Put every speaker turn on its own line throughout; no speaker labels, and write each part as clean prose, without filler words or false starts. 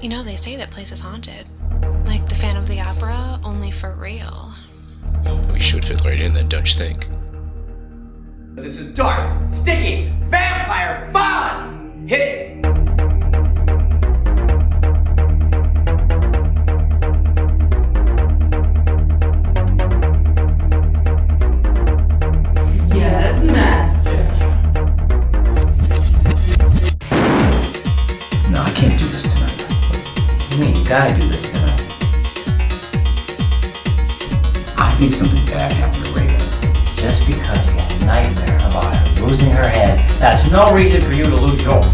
You know, they say that place is haunted. Like the Phantom of the Opera, only for real.
We should fit right in then, don't you think?
This is dark, sticky, vampire fun! Hit it!
Yes, master.
No, I can't do this tonight. What do you mean? You gotta do this tonight. I think something bad happened to Reagan. Just because you had a nightmare about her losing her head, that's no reason for you to lose yours.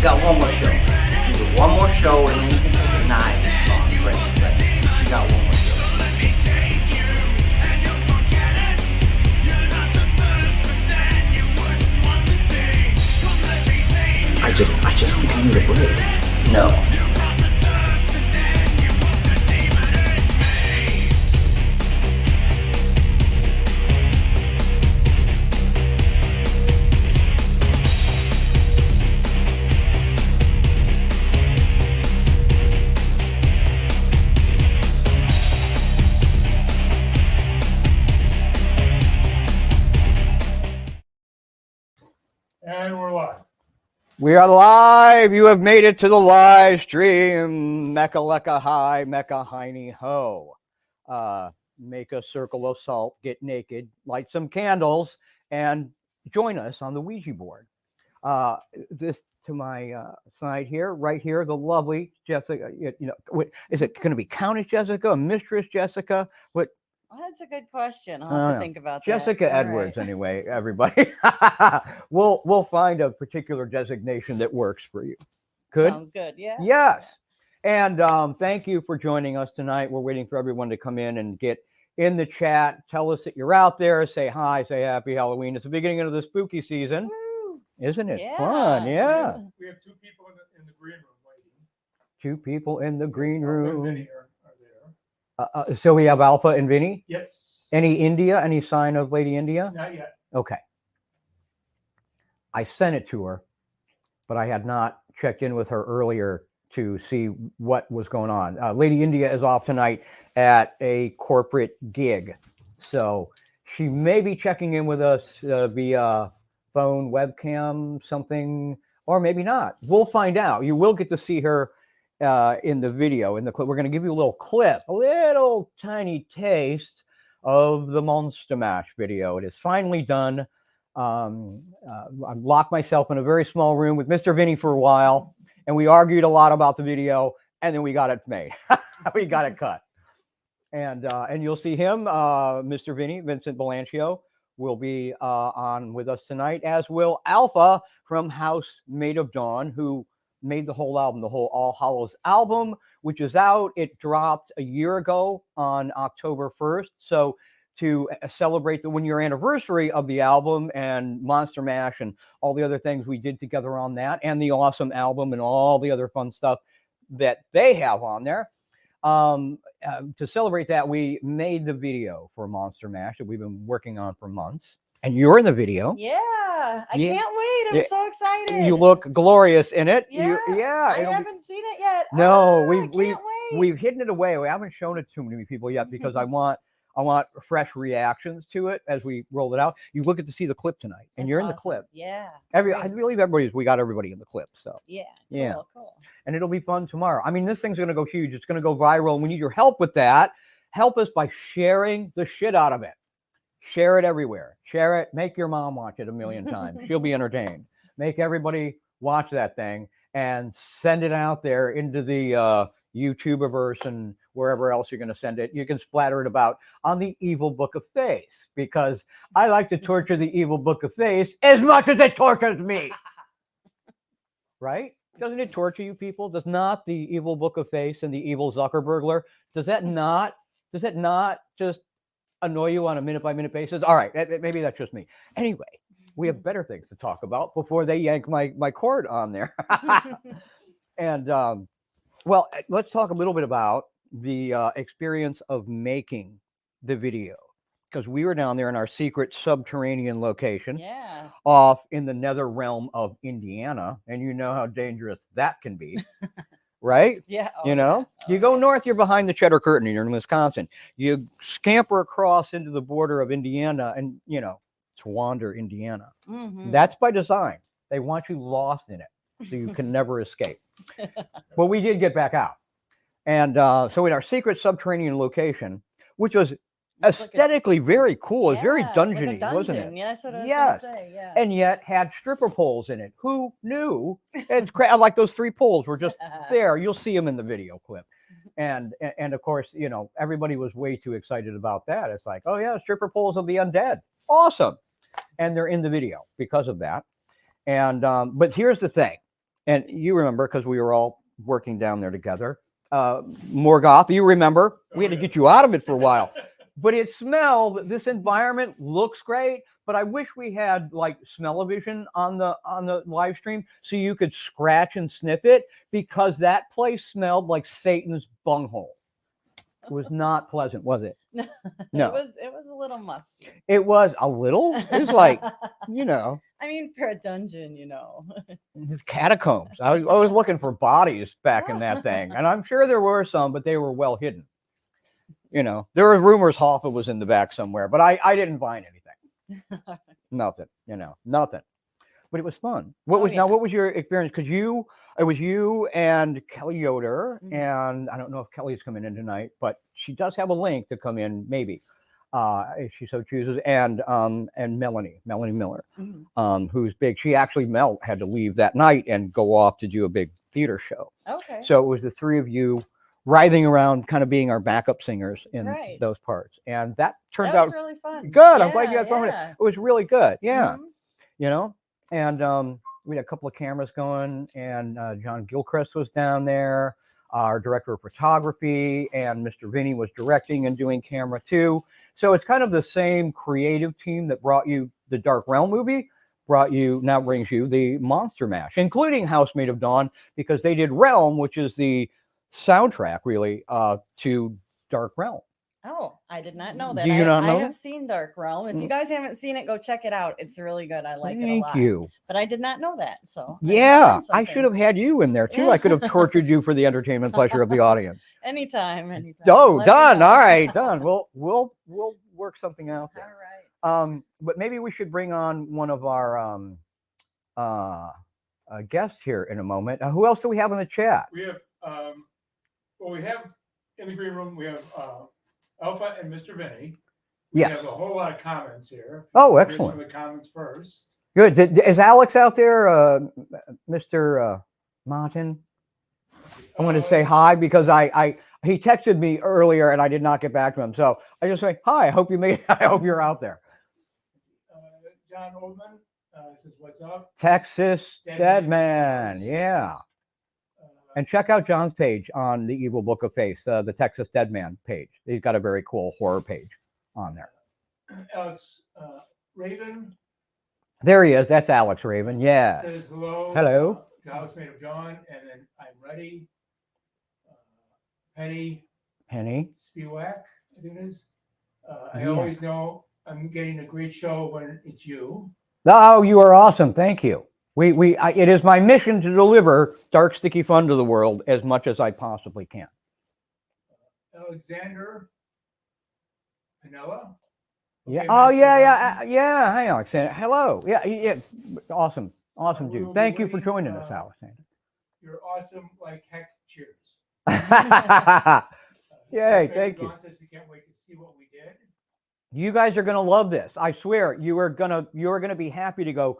Got one more show. You do one more show and then you can take a knife. Great. You got one more show.
I just think I need a break.
No.
And we're live.
We are live. You have made it to the live stream. Mecca lecca hi, Mecca hiney ho. Make a circle of salt, get naked, light some candles, and join us on the Ouija board. This to my side here, right here, the lovely Jessica. Is it going to be Countess Jessica, Mistress Jessica? What?
Well, that's a good question. I'll have to think about that.
Jessica
All
Edwards,
right.
anyway, everybody. We'll find a particular designation that works for you. Good?
Sounds good, yeah.
Yes. And thank you for joining us tonight. We're waiting for everyone to come in and get in the chat. Tell us that you're out there. Say hi. Say happy Halloween. It's the beginning of the spooky season.
Woo.
Isn't it
Yeah.
fun? Yeah.
We have two people in the green room waiting.
Two people in the green
Alpha and
room.
Vinny are there.
So we have Alpha and Vinny.
Yes.
Any India? Any sign of Lady India?
Not yet.
Okay. I sent it to her, but I had not checked in with her earlier to see what was going on. Lady India is off tonight at a corporate gig. So she may be checking in with us via phone, webcam, something, or maybe not. We'll find out. You will get to see her in the video, in the clip. We're going to give you a little clip, a little tiny taste of the Monster Mash video. It is finally done. I locked myself in a very small room with Mr. Vinny for a while, and we argued a lot about the video, and then we got it made. We got it cut. And you'll see him, Mr. Vinny, Vincent Belancio, will be on with us tonight, as will Alpha from HMoDawn, who made the whole album, the whole All Hallows album, which is out. It dropped a year ago on October 1st. So to celebrate the 1-year anniversary of the album and Monster Mash and all the other things we did together on that, and the awesome album and all the other fun stuff that they have on there. To celebrate that, we made the video for Monster Mash that we've been working on for months. And you're in the video.
Yeah, I can't wait. I'm so excited.
You look glorious in it.
Yeah, I haven't seen it yet.
No,
I
we've hidden it away. We haven't shown it to many people yet because I want fresh reactions to it as we roll it out. You look at to see the clip tonight, and you're in the clip.
Yeah.
I believe we got everybody in the clip. So
yeah. Cool.
And it'll be fun tomorrow. I mean, this thing's going to go huge. It's going to go viral. And we need your help with that. Help us by sharing the shit out of it. Share it everywhere. Share it. Make your mom watch it 1,000,000 times. She'll be entertained. Make everybody watch that thing and send it out there into the YouTuberverse and wherever else you're going to send it. You can splatter it about on the Evil Book of Face, because I like to torture the Evil Book of Face as much as it tortures me. Right? Doesn't it torture you people? Does not the Evil Book of Face and the Evil Zuckerbergler, does that not just annoy you on a minute-by-minute basis? All right, maybe that's just me. Anyway, we have better things to talk about before they yank my cord on there. And well, let's talk a little bit about the experience of making the video because we were down there in our secret subterranean location
Yeah.
off in the nether realm of Indiana. And you know how dangerous that can be, right?
Yeah.
You know, you go north, you're behind the Cheddar Curtain, you're in Wisconsin. You scamper across into the border of Indiana and, you know, to wander Indiana. That's by design. They want you lost in it so you can never escape. But we did get back out. And so in our secret subterranean location, which was aesthetically very cool, it was very dungeony, wasn't it?
Yeah, that's what I was going to say. Yeah.
And yet had stripper poles in it. Who knew? It's like those 3 poles were just there. You'll see them in the video clip. And of course, you know, everybody was way too excited about that. It's like, oh yeah, stripper poles of the undead. Awesome. And they're in the video because of that. And but here's the thing. And you remember, because we were all working down there together. More goth, you remember? We had to get you out of it for a while. But it smelled, this environment looks great, but I wish we had like smell-o-vision on the live stream so you could scratch and sniff it, because that place smelled like Satan's bunghole. It was not pleasant, was it? No.
It was a little musty.
It was a little? It was like, you know.
I mean, for a dungeon, you know.
It's catacombs. I was looking for bodies back in that thing. And I'm sure there were some, but they were well hidden. You know, there were rumors Hoffa was in the back somewhere, but I didn't find anything. Nothing, you know, nothing. But it was fun. What was your experience? Because it was you and Kelly Yoder, and I don't know if Kelly's coming in tonight, but she does have a link to come in, maybe, if she so chooses, and Melanie Miller, who's big. She actually, Mel had to leave that night and go off to do a big theater show. Okay. So it was the 3 of you writhing around, kind of being our backup singers in those parts, and that turned out
really fun.
Good. Yeah, I'm glad you had fun with it. It was really good. Yeah. You know, and we had a couple of cameras going, and John Gilchrist was down there, our director of photography, and Mr. Vinny was directing and doing camera too. So it's kind of the same creative team that brought you the Dark Realm movie, brings you the Monster Mash, including HMoDawn, because they did Realm, which is the soundtrack really to Dark Realm.
Oh, I did not know that.
Do you not know?
I have seen Dark Realm. If you guys haven't seen it, go check it out. It's really good. I like it a lot.
Thank you.
But I did not know that. So
yeah, I should have had you in there too. I could have tortured you for the entertainment pleasure of the audience.
Anytime.
Oh, done. All right, done. We'll work something out there.
All right.
But maybe we should bring on one of our guests here in a moment. Who else do we have in the chat?
We have we have in the green room, we have Alpha and Mr. Vinny. We have a whole lot of comments here.
Oh, excellent.
Some of the comments first.
Good. Is Alex out there, Mr. Martin? I want to say hi because he texted me earlier and I did not get back to him. So I just say hi. I hope you're out there.
John Oldman says, "What's up?"
Texas Deadman. Yeah. And check out John's page on the Evil Book of Face, the Texas Deadman page. He's got a very cool horror page on there.
Alex Raven.
There he is. That's Alex Raven. Yeah.
Says hello.
Hello.
The House Made of Dawn, and then I'm ready. Penny Spiewak, I think it is. I always know I'm getting a great show when it's you.
Oh, you are awesome. Thank you. It is my mission to deliver dark, sticky fun to the world as much as I possibly can.
Alexander Panella.
Yeah. Okay, oh, yeah. Hi, Alexander. Hello. Yeah. Awesome, dude. Thank you for joining us, Alexander.
You're awesome. Like heck. Cheers.
Yay! Thank you.
Says he can't wait to see what we did.
You guys are gonna love this. I swear. You are gonna be happy to go.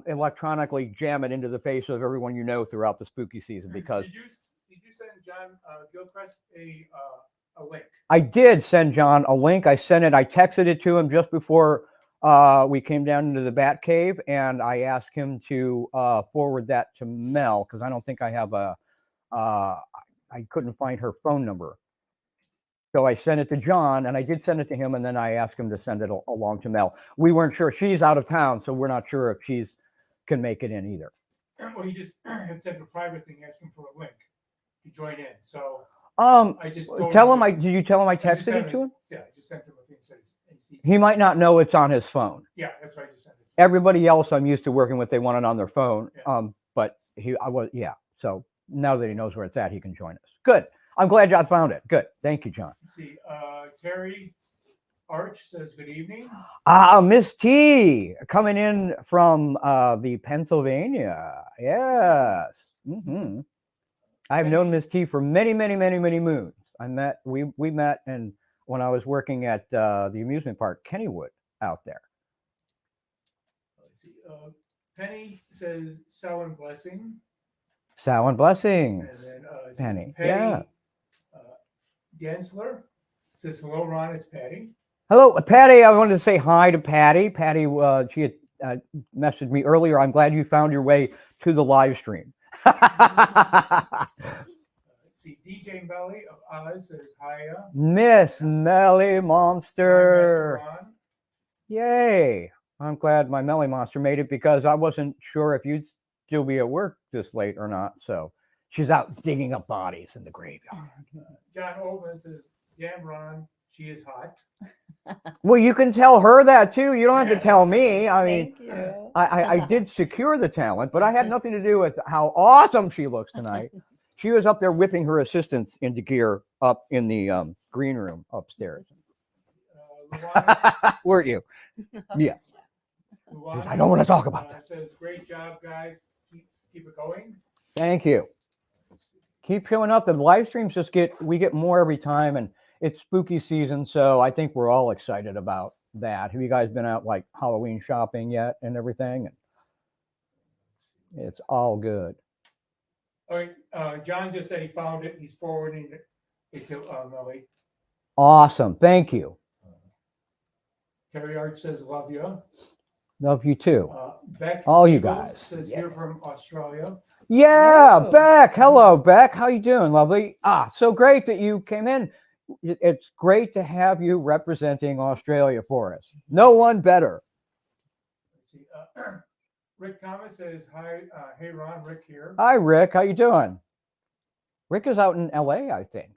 Electronically jam it into the face of everyone you know throughout the spooky season. Because
did you send John Gilchrist a link?
I did send John a link. I texted it to him just before we came down into the Bat Cave, and I asked him to forward that to Mel because I don't think I have I couldn't find her phone number. So I sent it to John, and I did send it to him, and then I asked him to send it along to Mel. We weren't sure. She's out of town, so we're not sure if she's can make it in either.
Well, he just had sent a private thing asking for a link to join in. So I just told
Tell
him
him did you tell him I
just
texted
sent
it to him?
Yeah, I just sent him a thing. Says
He might not know it's on his phone.
Yeah, that's why I just sent it.
Everybody else I'm used to working with, they want it on their phone.
Yeah.
But so now that he knows where it's at, he can join us. Good. I'm glad John found it. Good. Thank you, John.
Let's see. Terry Arch says good evening.
Miss T coming in from the Pennsylvania. Yes. Mm-hmm. I've known Miss T for many, many, many, many moons. We met and when I was working at the amusement park Kennywood out there.
Let's see. Penny says Samhain blessing.
Samhain blessing.
And then
Penny.
Patty,
Yeah.
Gensler says hello, Ron. It's Patty.
Hello, Patty. I wanted to say hi to Patty. Patty, she had messaged me earlier. I'm glad you found your way to the live stream.
Let's see. DJ Melly of Oz says hiya.
Miss Melly Monster.
Hi, Mr. Ron.
Yay. I'm glad my Melly Monster made it because I wasn't sure if you'd still be at work this late or not. So she's out digging up bodies in the graveyard.
John Oldman says, damn, Ron, she is hot.
Well, you can tell her that too. You don't have to tell me. I mean,
Thank you.
I did secure the talent, but I had nothing to do with how awesome she looks tonight. She was up there whipping her assistants into gear up in the green room upstairs.
Luana,
Weren't you? Yeah.
Luana,
I don't want to talk about that.
Says, great job, guys. Keep it going.
Thank you. Keep showing up. The live streams we get more every time, and it's spooky season, so I think we're all excited about that. Have you guys been out like Halloween shopping yet and everything? It's all good.
All right. John just said he found it. He's forwarding it to Melly.
Awesome. Thank you.
Terry Arch says, love you.
Love you too.
Beck
All you
Eagles
guys.
says
Yeah.
here from Australia.
Yeah, Beck. Hello, Beck. How you doing, lovely? So great that you came in. It's great to have you representing Australia for us. No one better.
Let's see. Rick Thomas says, hi, hey, Ron, Rick here.
Hi, Rick. How you doing? Rick is out in LA, I think.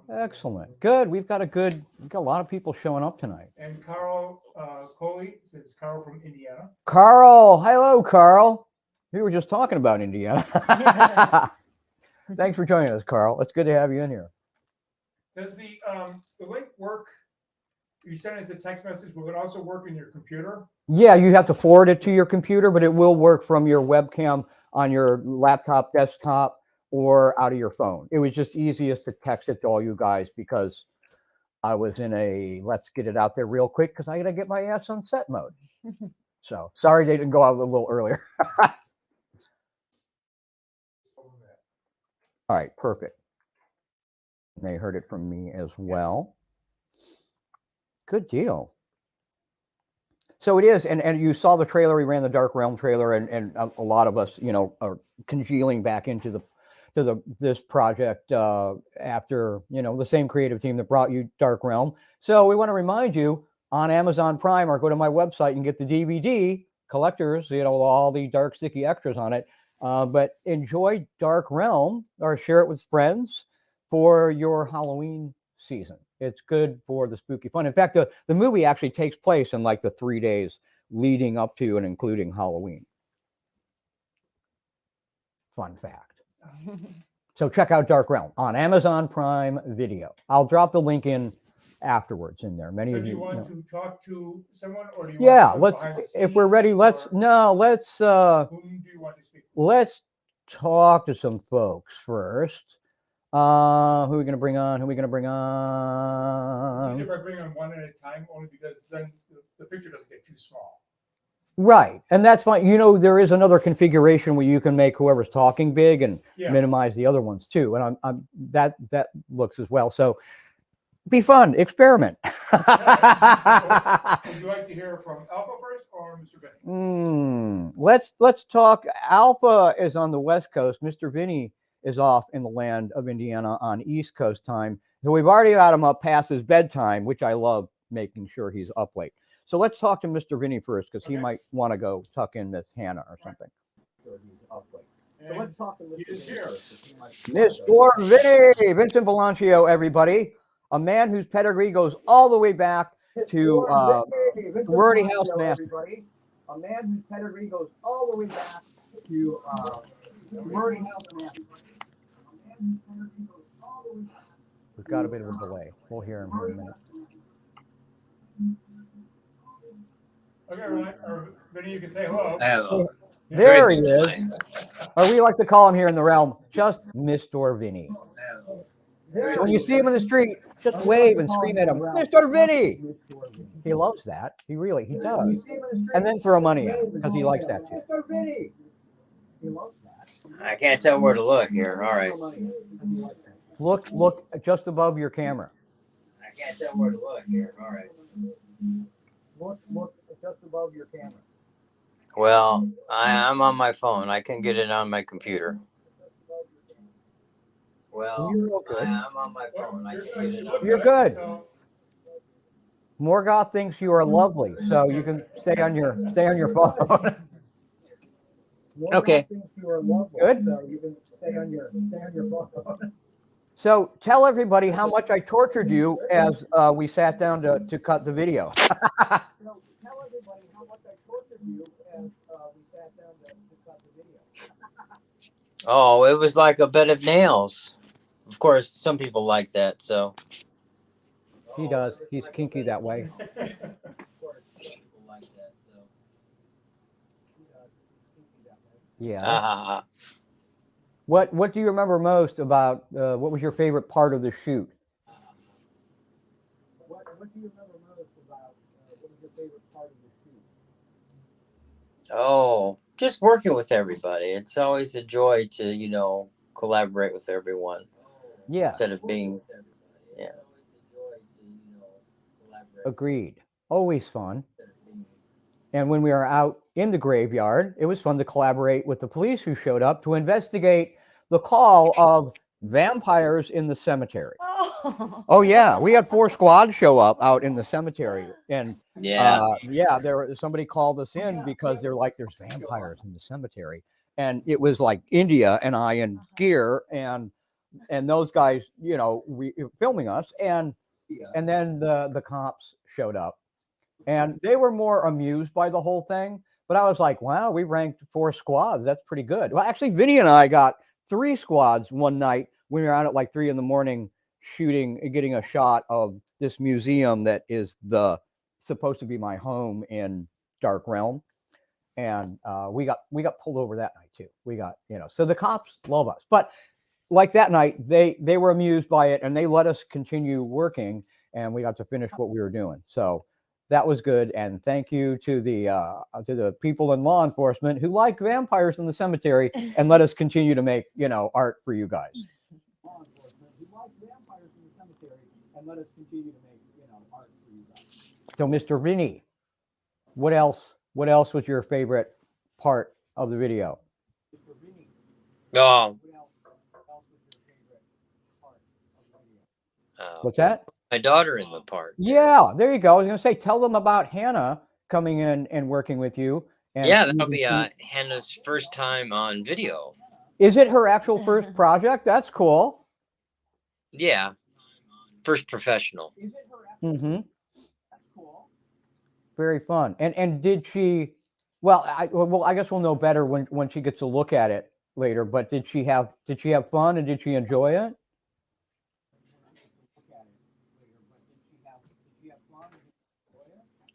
Excellent. Good. We've got a lot of people showing up tonight.
And Carl Coley says, Carl from Indiana.
Carl. Hello, Carl. We were just talking about Indiana. Thanks for joining us, Carl. It's good to have you in here.
Does the link work? You send us a text message. Will it also work in your computer?
Yeah, you have to forward it to your computer, but it will work from your webcam on your laptop, desktop, or out of your phone. It was just easiest to text it to all you guys because I was in a let's get it out there real quick because I got to get my ass on set mode. So sorry they didn't go out a little earlier. All right, perfect. They heard it from me as well. Good deal. So it is, and you saw the trailer. We ran the Dark Realm trailer, and a lot of us, are congealing back into this project after the same creative team that brought you Dark Realm. So we want to remind you on Amazon Prime, or go to my website and get the DVD collectors. All the dark sticky extras on it. But enjoy Dark Realm or share it with friends for your Halloween season. It's good for the spooky fun. In fact, the movie actually takes place in like the 3 days leading up to and including Halloween. Fun fact. So check out Dark Realm on Amazon Prime Video. I'll drop the link in afterwards in there. Many
So
of
do
you
you want to talk to someone, or do you
yeah,
want
let's if we're ready, let's
whom do you want to speak with?
let's talk to some folks first. Who are we gonna bring on?
It's easier if I bring on one at a time, only because then the picture doesn't get too small.
Right, and that's fine. There is another configuration where you can make whoever's talking big and minimize the other ones too. And I'm that looks as well. So be fun, experiment.
Would you like to hear from Alpha first or Mr. Vinny?
Let's talk. Alpha is on the West Coast. Mr. Vinny is off in the land of Indiana on East Coast time. So we've already got him up past his bedtime, which I love making sure he's up late. So let's talk to Mr. Vinny first, because he might want to go tuck in Miss Hannah or something.
And he is here.
Mr. Vinny, Vincent Belancio, everybody. A man whose pedigree goes all the way back to Wordy House Master. A man whose pedigree goes all the way back to Wordy House Master. We've got a bit of a delay. We'll hear him here in a minute.
Okay, Ron, or Vinny, you can say hello.
Hello.
There he is. Or we like to call him here in the realm, just Mr. Vinny. So when you see him in the street, just wave and scream at him, Mr. Vinny. He loves that. He does. And then throw money at him because he likes that too. Mr. Vinny. He loves that.
I can't tell where to look here. All right.
Look just above your camera.
I can't tell where to look here. All right.
Look just above your camera.
Well, I'm on my phone. I can get it on my computer. Well, I'm on my phone. I can get it on
You're good. Morgoth thinks you are lovely, so you can stay on your phone.
Okay.
Good. So you can stay on your phone. So tell everybody how much I tortured you as we sat down to cut the video.
Oh, it was like a bed of nails. Of course, some people like that, so.
He does. He's kinky that way. Yeah. What do you remember most about? What was your favorite part of the shoot? What do you remember most about? What was your favorite part of the shoot?
Oh, just working with everybody. It's always a joy to, collaborate with everyone.
Yeah.
Instead of being, yeah.
Agreed. Always fun. And when we were out in the graveyard, it was fun to collaborate with the police who showed up to investigate the call of vampires in the cemetery. Oh yeah, we had 4 squads show up out in the cemetery, and somebody called us in because they're like, there's vampires in the cemetery, and it was like India and I in gear, and those guys, filming us, and then the cops showed up, and they were more amused by the whole thing. But I was like, wow, we ranked 4 squads. That's pretty good. Well, actually, Vinny and I got 3 squads one night when we were out at like 3 a.m. getting a shot of this museum that is supposed to be my home in Dark Realm. And we got pulled over that night too. We got, so the cops love us. But like that night, they were amused by it and they let us continue working, and we got to finish what we were doing. So that was good. And thank you to the people in law enforcement who like vampires in the cemetery and let us continue to make, art for you guys. So Mr. Vinny, what else was your favorite part of the video? What's that?
My daughter in the part.
Yeah, there you go. I was going to say, tell them about Hannah coming in and working with you. And
yeah, that'll be Hannah's first time on video.
Is it her actual first project? That's cool.
Yeah, first professional.
Mm-hmm. Very fun. And did she? Well, I guess we'll know better when she gets to look at it later. But did she have fun and did she enjoy it?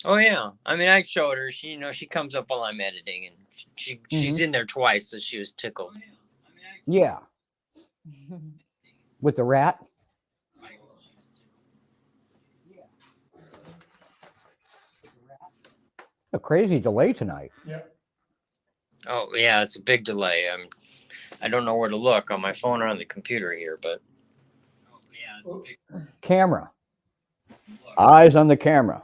Oh yeah, I mean, I showed her. She comes up while I'm editing, and she's in there twice, so she was tickled.
Yeah. With the rat. A crazy delay tonight.
Yeah.
Oh yeah, it's a big delay. I don't know where to look on my phone or on the computer here, but
camera. Eyes on the camera.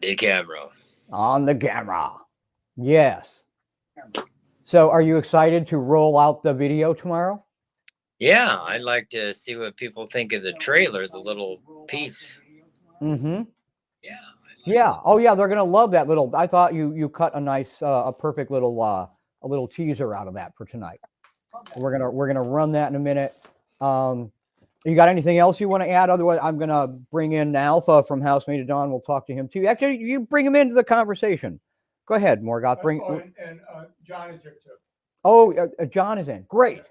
The camera.
On the camera. Yes. So are you excited to roll out the video tomorrow?
Yeah, I'd like to see what people think of the trailer, the little piece.
Mm-hmm. Yeah. Oh yeah, they're gonna love that little. I thought you cut a nice, a perfect little a little teaser out of that for tonight. We're gonna run that in a minute. You got anything else you want to add? Otherwise, I'm gonna bring in Alpha from HMoDawn. We'll talk to him too. Actually, you bring him into the conversation. Go ahead, Morgoth. Bring.
And John is here too.
Oh, John is in. Great.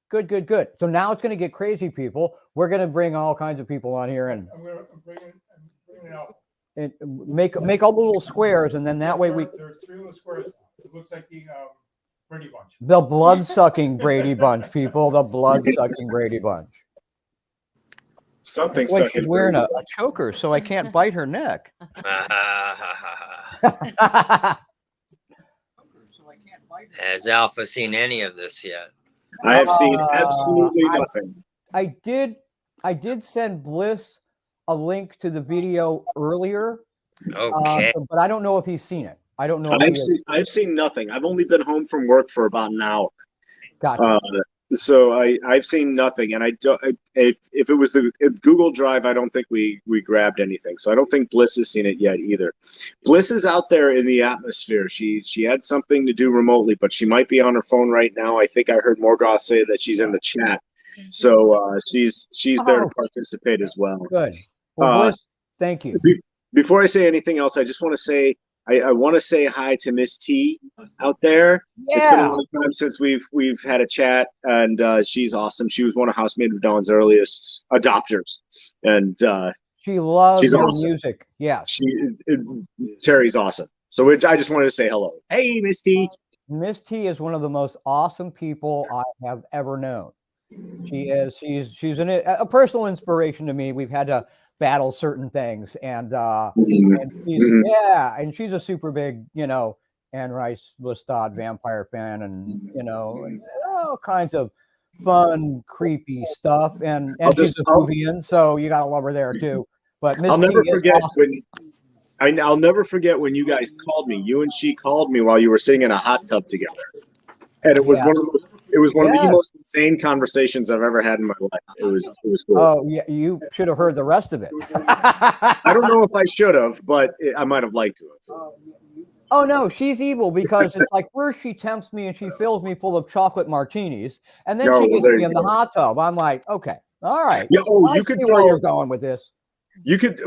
Good. So now it's going to get crazy, people. We're going to bring all kinds of people on here and
bringing it out.
And make all the little squares, and then that way
there's 3 little squares. It looks like the Brady Bunch.
The blood-sucking Brady Bunch, people. The blood-sucking Brady Bunch.
Something.
Wait, she's wearing a choker, so I can't bite her neck.
Has Alpha seen any of this yet?
I have seen absolutely nothing.
I did send Bliss a link to the video earlier.
Okay.
But I don't know if he's seen it. I don't know.
I've seen nothing. I've only been home from work for about an hour.
Gotcha.
So I've seen nothing, and I don't. If it was the Google Drive, I don't think we grabbed anything. So I don't think Bliss has seen it yet either. Bliss is out there in the atmosphere. She had something to do remotely, but she might be on her phone right now. I think I heard Morgoth say that she's in the chat, so she's there to participate as well.
Good. Well, Bliss, thank you.
Before I say anything else, I just want to say. I want to say hi to Miss T out there.
Yeah.
It's been a long time since we've had a chat, and she's awesome. She was one of HMoDawn's earliest adopters, and
she loves
she's
her
awesome.
music. Yeah,
Terry's awesome. So I just wanted to say hello. Hey, Miss T.
Miss T is one of the most awesome people I have ever known. She is. She's a personal inspiration to me. We've had to battle certain things, and she's a super big, Anne Rice Lestat vampire fan, and and all kinds of fun, creepy stuff, and she's a Peruvian, so you gotta love her there too. But Miss
I'll never
T is
forget
awesome.
I'll never forget when you guys called me. You and she called me while you were sitting in a hot tub together, and it was one of the most insane conversations I've ever had in my life. It was cool.
Oh yeah, you should have heard the rest of it.
I don't know if I should have, but I might have liked to have.
Oh no, she's evil because it's like first she tempts me and she fills me full of chocolate martinis, and then she gets me in the hot tub. I'm like, okay, all right.
Yeah. Oh, you could tell
where you're going with this.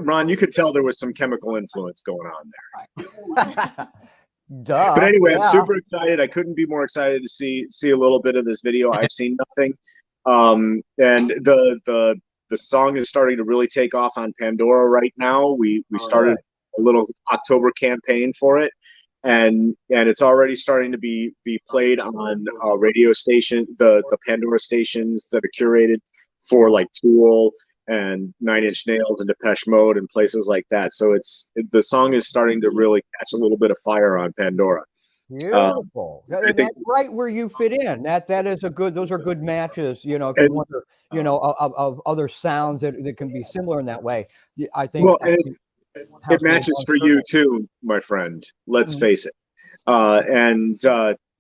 Ron, you could tell there was some chemical influence going on there.
Duh.
But anyway, I'm super excited. I couldn't be more excited to see a little bit of this video. I've seen nothing. And the song is starting to really take off on Pandora right now. We started a little October campaign for it, and it's already starting to be played on radio station, the Pandora stations that are curated for like Tool and 9 Inch Nails and Depeche Mode and places like that. So the song is starting to really catch a little bit of fire on Pandora.
Beautiful. That's right where you fit in. That is those are good matches. If you wonder, of other sounds that can be similar in that way. I think. Well,
it matches for you too, my friend. Let's face it.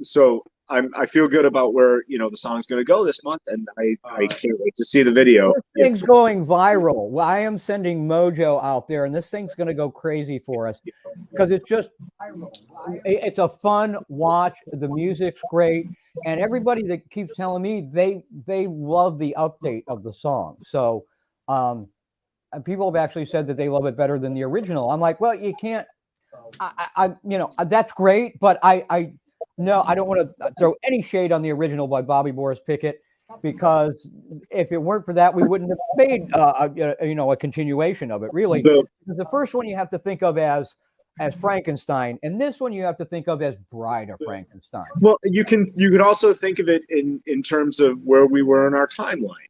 So I feel good about where the song's going to go this month, and I can't wait to see the video.
This thing's going viral. Well, I am sending mojo out there, and this thing's going to go crazy for us because it's a fun watch. The music's great, and everybody that keeps telling me they love the update of the song. So, people have actually said that they love it better than the original. I'm like, well, you can't. That's great, but No, I don't want to throw any shade on the original by Bobby Boris Pickett, because if it weren't for that, we wouldn't have made a continuation of it. Really, the first one you have to think of as Frankenstein, and this one you have to think of as Bride of Frankenstein.
Well, you could also think of it in terms of where we were in our timeline.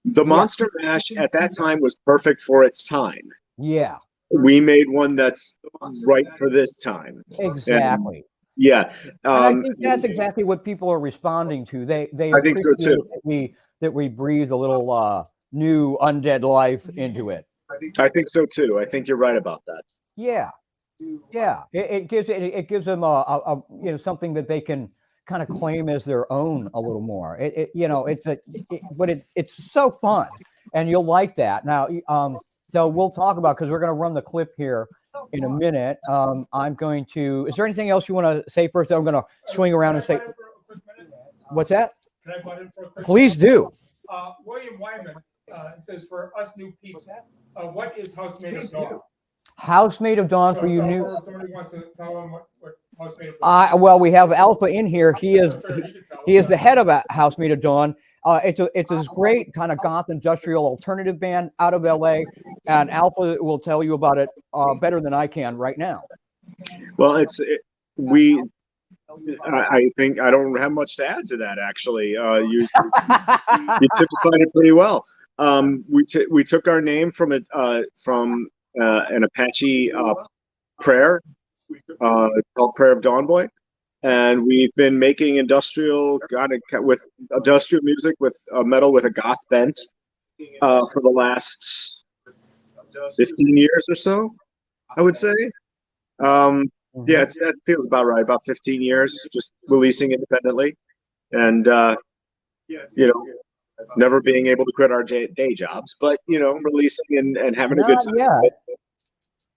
The Monster Mash at that time was perfect for its time.
Yeah,
we made one that's right for this time.
Exactly.
Yeah,
I think that's exactly what people are responding to. They
I think so too.
That we breathe a little new undead life into it.
I think so too. I think you're right about that.
Yeah. It gives them a something that they can kind of claim as their own a little more. It's so fun, and you'll like that. Now, so we'll talk about, because we're going to run the clip here in a minute. I'm going to. Is there anything else you want to say first? I'm going to swing around and say. What's that?
Can I butt in for a quick
Please do.
William Wyman says for us new people, what is Housemaid of Dawn?
Housemaid of Dawn for you new.
Somebody wants to tell them what Housemaid of Dawn.
Well, we have Alpha in here. He is the head of Housemaid of Dawn. It's this great kind of goth industrial alternative band out of LA, and Alpha will tell you about it better than I can right now.
Well, I think I don't have much to add to that. Actually, you typified it pretty well. We took our name from an Apache prayer called Prayer of Dawn Boy. And we've been making industrial music with metal with a goth bent for the last 15 years or so, I would say. Yeah, that feels about right. About 15 years, just releasing independently, and never being able to quit our day jobs, but releasing and having a good time.
Yeah.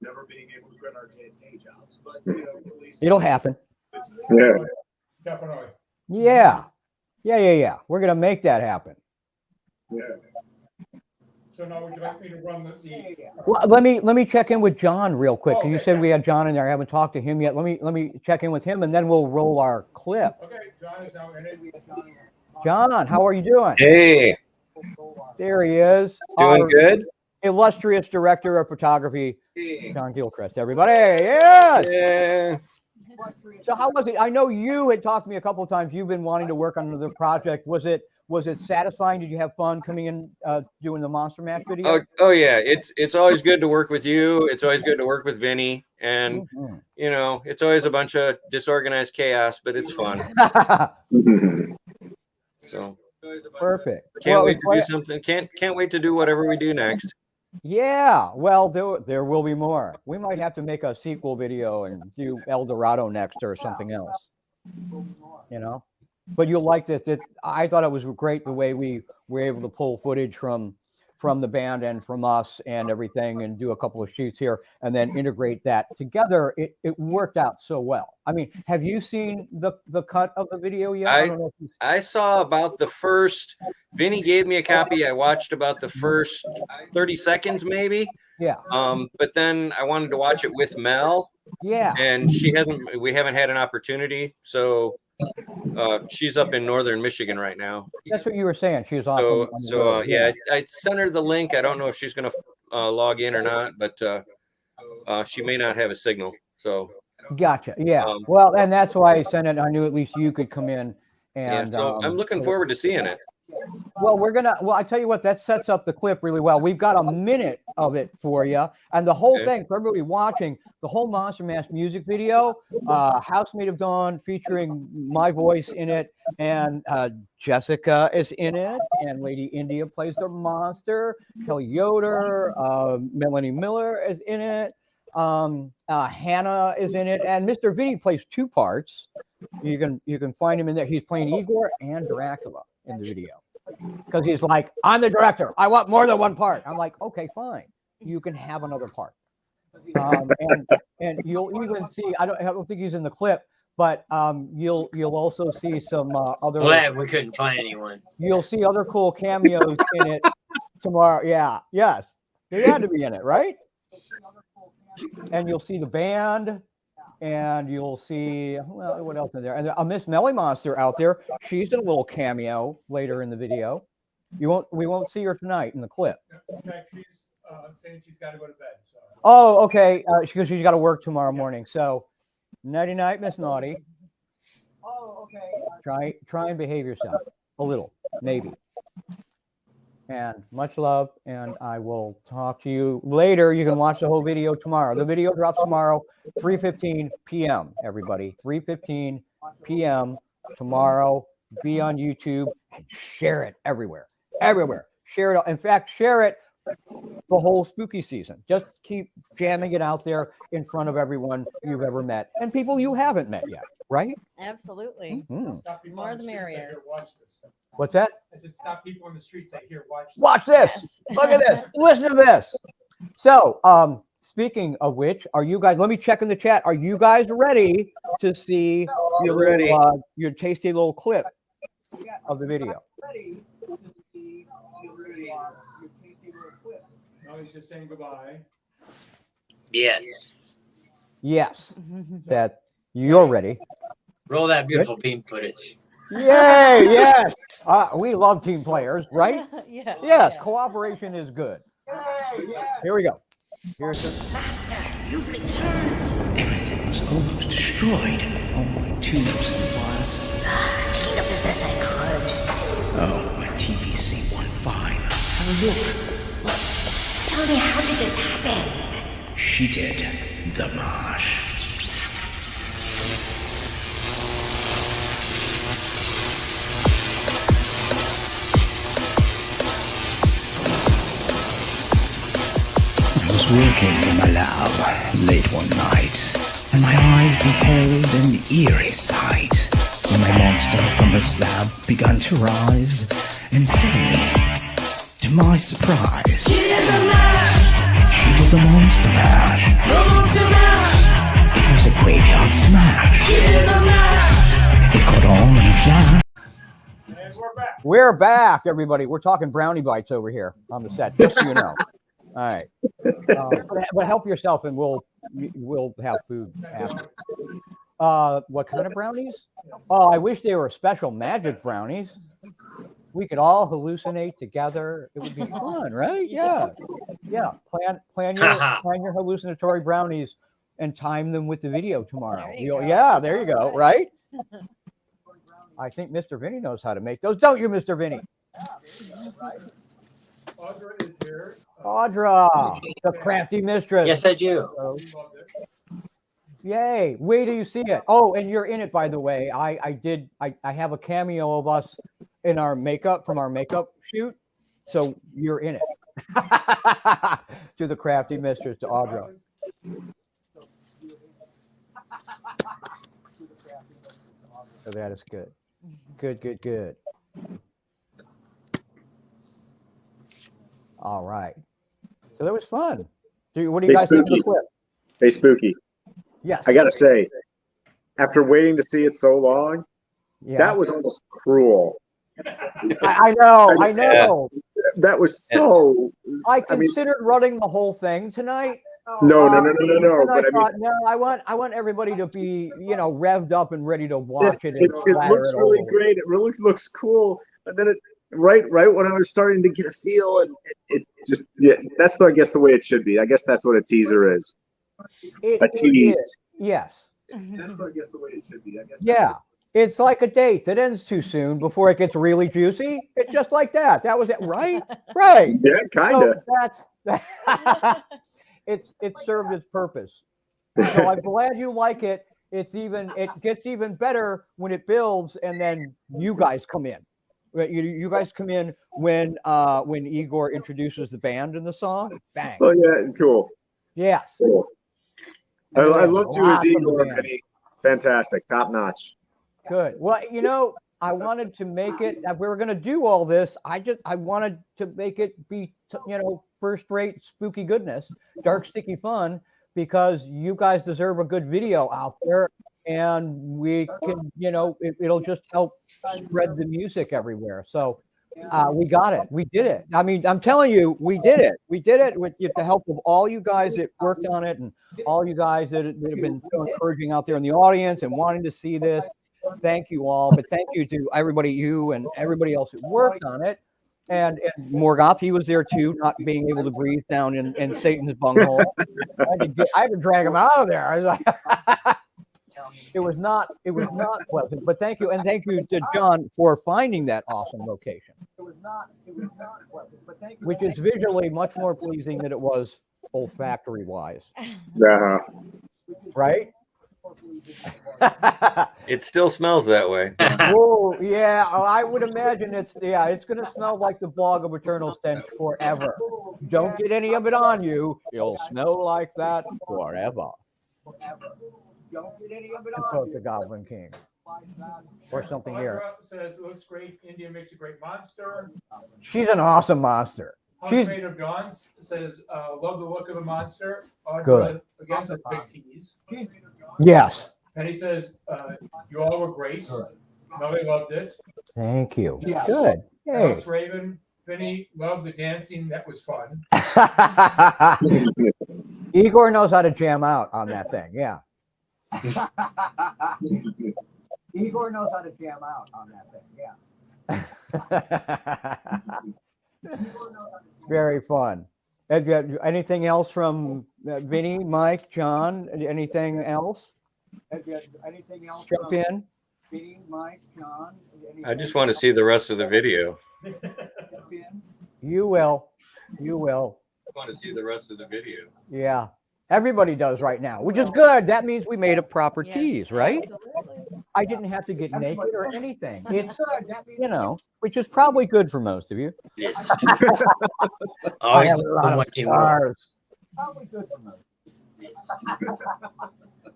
Never being able to quit our day jobs, but
it'll happen.
Yeah.
Definitely.
Yeah. We're gonna make that happen.
Yeah.
So now would you like me to run the
Well, let me check in with John real quick. You said we had John in there. I haven't talked to him yet. Let me check in with him, and then we'll roll our clip.
Okay, John is now in it.
John, how are you doing?
Hey.
There he is.
Doing good.
Illustrious director of photography, John Gilchrist. Everybody, yes.
Yeah.
So how was it? I know you had talked to me a couple of times. You've been wanting to work on another project. Was it satisfying? Did you have fun coming in doing the Monster Mash video?
Oh yeah, it's always good to work with you. It's always good to work with Vinny, and it's always a bunch of disorganized chaos, but it's fun. So
perfect.
Can't wait to do something. Can't wait to do whatever we do next.
Yeah, well, there will be more. We might have to make a sequel video and do El Dorado next or something else. But you'll like this. I thought it was great the way we were able to pull footage from the band and from us and everything, and do a couple of shoots here and then integrate that together. It worked out so well. I mean, have you seen the cut of the video yet?
I saw about the first. Vinny gave me a copy. I watched about the first 30 seconds, maybe.
Yeah.
But then I wanted to watch it with Mel.
Yeah.
And we haven't had an opportunity. So she's up in northern Michigan right now.
That's what you were saying. She was off.
I sent her the link. I don't know if she's going to log in or not, but she may not have a signal. So.
Gotcha. Yeah. Well, and that's why I sent it. I knew at least you could come in. And
so I'm looking forward to seeing it.
Well, I tell you what, that sets up the clip really well. We've got a minute of it for you. And the whole thing, for everybody watching, the whole Monster Mash music video, Housemaid of Dawn featuring my voice in it, and Jessica is in it, and Lady India plays the monster, Kelly Yoder, Melanie Miller is in it, Hannah is in it, and Mr. Vinny plays two parts. You can find him in there. He's playing Igor and Dracula in the video, because he's like, I'm the director, I want more than one part. I'm like, okay, fine, you can have another part. And you'll even see, I don't think he's in the clip, but you'll also see some other.
Glad we couldn't find anyone.
You'll see other cool cameos in it tomorrow. Yeah, yes, they had to be in it, right? And you'll see the band. And you'll see, well, what else is there? And Miss Melly Monster out there. She's in a little cameo later in the video. We won't see her tonight in the clip.
In fact, she's saying she's got to go to bed. So.
Oh, okay. Because she's got to work tomorrow morning. So, nighty night, Miss Naughty. Oh, okay. Try and behave yourself a little, maybe. And much love, and I will talk to you later. You can watch the whole video tomorrow. The video drops tomorrow, 3:15 p.m., everybody. 3:15 p.m. tomorrow. Be on YouTube and share it everywhere. Everywhere. Share it. In fact, share it the whole spooky season. Just keep jamming it out there in front of everyone you've ever met and people you haven't met yet, right?
Absolutely.
Mm-hmm.
More the merrier.
Watch this.
What's that?
I said, stop people on the streets. I hear, watch this.
Watch this.
Yes.
Look at this. Listen to this. So, Speaking of which, are you guys? Let me check in the chat. Are you guys ready to see your tasty little clip of the video?
No, he's just saying goodbye.
Yes.
Yes, that you're ready.
Roll that beautiful beam footage.
Yay! Yes, we love team players, right?
Yeah.
Yes, cooperation is good. Here we go. Here's
Master, you've returned. Everything was almost destroyed. All my tubes and wires. Cleaned up as best I could. Oh, my TVC 15. Have a look. Tell me, how did this happen? She did. The marsh. I was working in my lab late one night, and my eyes beheld an eerie sight. When my monster from the slab began to rise, and suddenly, to my surprise, she did the mash! She did the monster mash! The monster mash! It was a graveyard smash! She did the mash! It caught on in a flash.
And we're back.
We're back, everybody. We're talking brownie bites over here on the set, just so you know. All right, but help yourself, and we'll have food after. What kind of brownies? Oh, I wish they were special magic brownies. We could all hallucinate together. It would be fun, right? Yeah. Plan your hallucinatory brownies and time them with the video tomorrow. There you go. Right? I think Mr. Vinny knows how to make those. Don't you, Mr. Vinny?
Audra is here.
Audra, the crafty mistress.
Yes, I do.
Yay. Wait till you see it. Oh, and you're in it, by the way. I have a cameo of us in our makeup from our makeup shoot. So you're in it. To the crafty mistress, to Audra. So that is good. Good. All right. So that was fun. What do you guys think of the clip?
Hey, Spooky.
Yes.
I got to say, after waiting to see it so long, that was almost cruel.
I know.
That was so.
I considered running the whole thing tonight.
No.
But I want everybody to be, revved up and ready to watch it.
It looks really great. It really looks cool. But then right when I was starting to get a feel, and it just that's I guess the way it should be. I guess that's what a teaser is. A tease.
Yes.
That's I guess the way it should be. I guess.
Yeah. It's like a date that ends too soon before it gets really juicy. It's just like that. That was it, right? Right.
Yeah, kind of.
So it served its purpose. So I'm glad you like it. It gets even better when it builds, and then you guys come in. You guys come in when Igor introduces the band in the song. Bang.
Oh yeah, cool.
Yes.
Cool. I loved you as Igor. Fantastic, top notch.
Good. Well, I wanted to make it. We were going to do all this. I wanted to make it be, first-rate spooky goodness, dark, sticky fun, because you guys deserve a good video out there, and we can, it'll just help spread the music everywhere. So we got it. We did it. I mean, I'm telling you, we did it. We did it with the help of all you guys that worked on it, and all you guys that have been so encouraging out there in the audience and wanting to see this. Thank you all, but thank you to everybody, you and everybody else who worked on it. And Morgoth, he was there too, not being able to breathe down in Satan's bunghole. I had to drag him out of there. I was like, it was not pleasant. But thank you, and thank you to John for finding that awesome location. It was not pleasant, but thank you. Which is visually much more pleasing than it was olfactory wise. Right?
It still smells that way.
Oh yeah, I would imagine it's going to smell like the bog of eternal stench forever. Don't get any of it on you; you'll smell like that forever. Don't get any of it on you. The Goblin King, or something here.
Says it looks great. India makes a great monster.
She's an awesome monster.
Housemaid of Dawn says, love the look of the monster.
Good.
Again, some big tease.
Yes.
Penny says, you all were great. Melly loved it.
Thank you. Good. Hey.
Alex Raven, Vinny loved the dancing. That was fun.
Igor knows how to jam out on that thing. Yeah. Igor knows how to jam out on that thing. Yeah. Very fun. Anything else from Vinny, Mike, John? Anything else? Anything else? Jump in. Vinny, Mike, John.
I just want to see the rest of the video.
You will. You will.
I want to see the rest of the video.
Yeah. Everybody does right now, which is good. That means we made a proper tease, right?
Absolutely.
I didn't have to get naked or anything. It's, you know, which is probably good for most of you.
Yes.
I
Always
have a lot of
watching more.
scars. Probably good for most.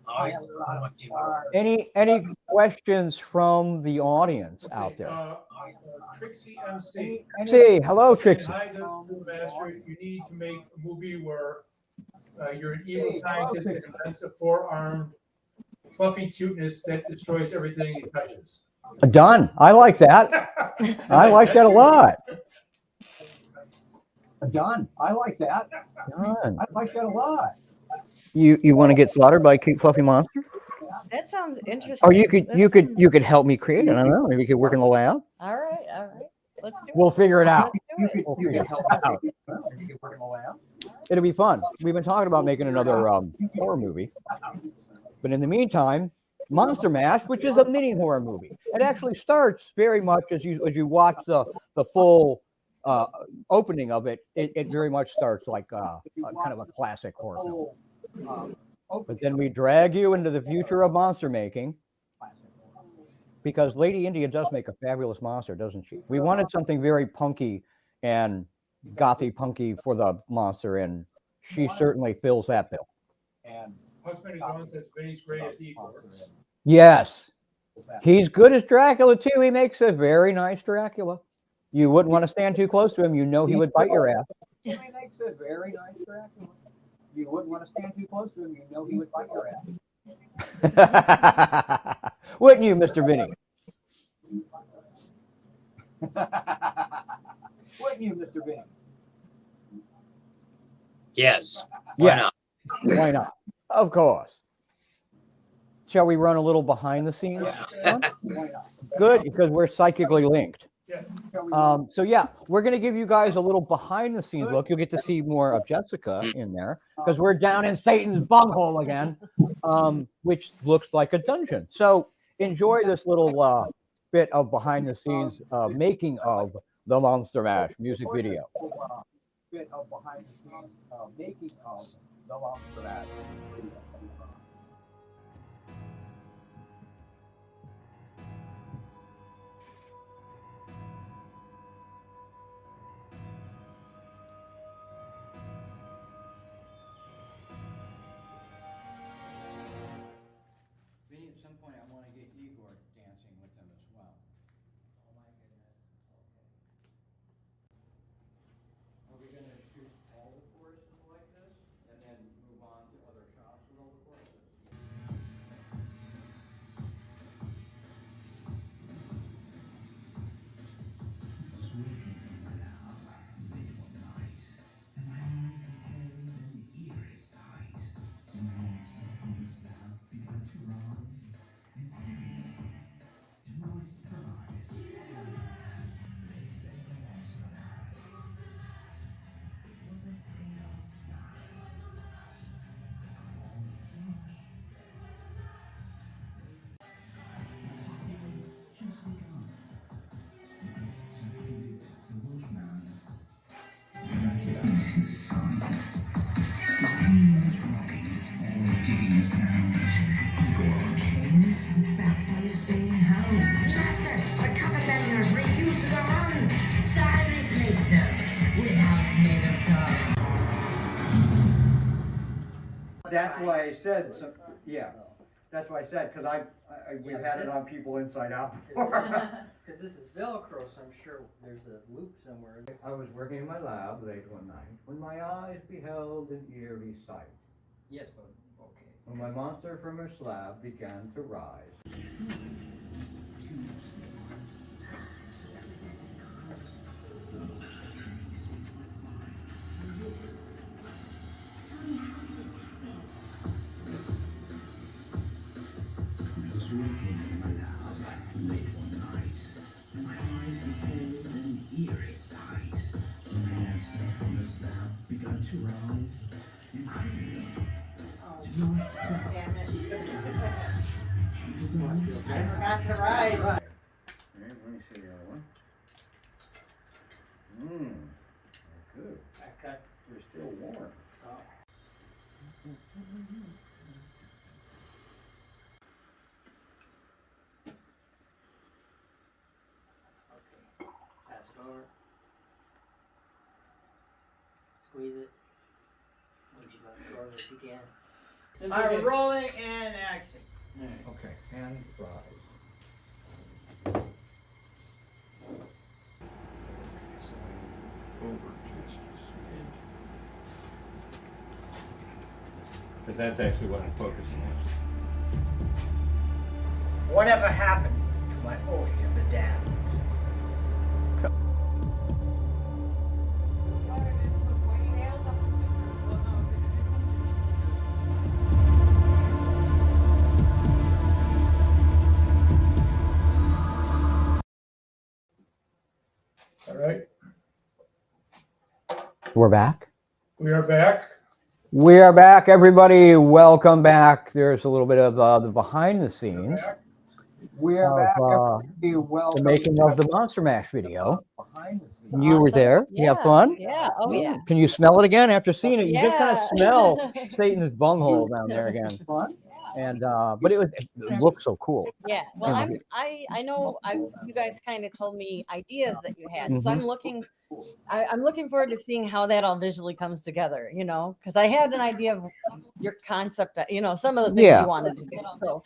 Always watching more.
Any questions from the audience out there?
Trixie MC.
MC, hello, Trixie.
Hi to the master. You need to make a movie where you're an evil scientist that invents a four-armed fluffy cuteness that destroys everything it touches.
Done. I like that. I like that a lot. Done. I like that. Done. I like that a lot. You want to get slaughtered by a cute fluffy monster?
That sounds interesting.
Or you could help me create it. I don't know. Maybe you could work in the lab.
All right. Let's do it.
We'll figure it out.
Let's do it.
We'll figure it out. It'll be fun. We've been talking about making another horror movie, but in the meantime, Monster Mash, which is a mini horror movie. It actually starts very much as you watch the full opening of it. It very much starts like a kind of a classic horror film. But then we drag you into the future of monster making, because Lady India does make a fabulous monster, doesn't she? We wanted something very punky and gothy punky for the monster, and she certainly fills that bill.
And Husband of Dawn says Vinny's great as Igor.
Yes, he's good as Dracula too. He makes a very nice Dracula. You wouldn't want to stand too close to him. You know he would bite your ass. He makes a very nice Dracula. You wouldn't want to stand too close to him. You know he would bite your ass. Wouldn't you, Mr. Vinny? Wouldn't you, Mr. Vinny?
Yes.
Why not? Why not? Of course. Shall we run a little behind the scenes?
Yeah.
Good, because we're psychically linked.
Yes.
So yeah, we're going to give you guys a little behind the scenes look. You'll get to see more of Jessica in there, because we're down in Satan's bunghole again, which looks like a dungeon. So enjoy this little bit of behind the scenes making of the Monster Mash music video. Bit of behind the scenes making of the Monster Mash video. At some point, I want to get Igor dancing with them as well. Oh my goodness. Okay. Are we going to shoot all the choruses like this and then move on to other shots with all the choruses? That's why I said, yeah. That's what I said, because we've had it on people inside out before.
Because this is Velcro, so I'm sure there's a loop somewhere.
I was working in my lab late one night when my eyes beheld an eerie sight.
Yes, but okay.
When my monster from her slab began to rise.
I was working in my lab late one night, and my eyes beheld an eerie sight. When my monster from the slab began to rise, and suddenly,
I forgot to rise.
Let me see the other one. Good. They're still warm.
Pass it over. Squeeze it. Once you let it go if you can. Are rolling and action.
Okay, and rise.
Because that's actually what I'm focusing on.
Whatever happened to my Ode of the Damned?
All right.
We're back.
We are back.
We are back, everybody. Welcome back. There's a little bit of the behind the scenes. We are back. The making of the Monster Mash video. You were there. You have fun?
Yeah. Oh, yeah.
Can you smell it again after seeing it? You just kind of
Yeah.
smell Satan's bunghole down there again. And but it looked so cool.
Yeah. Well, I know you guys kind of told me ideas that you had, so I'm looking forward to seeing how that all visually comes together. You know, because I had an idea of your concept. You know, some of the things you wanted to do. So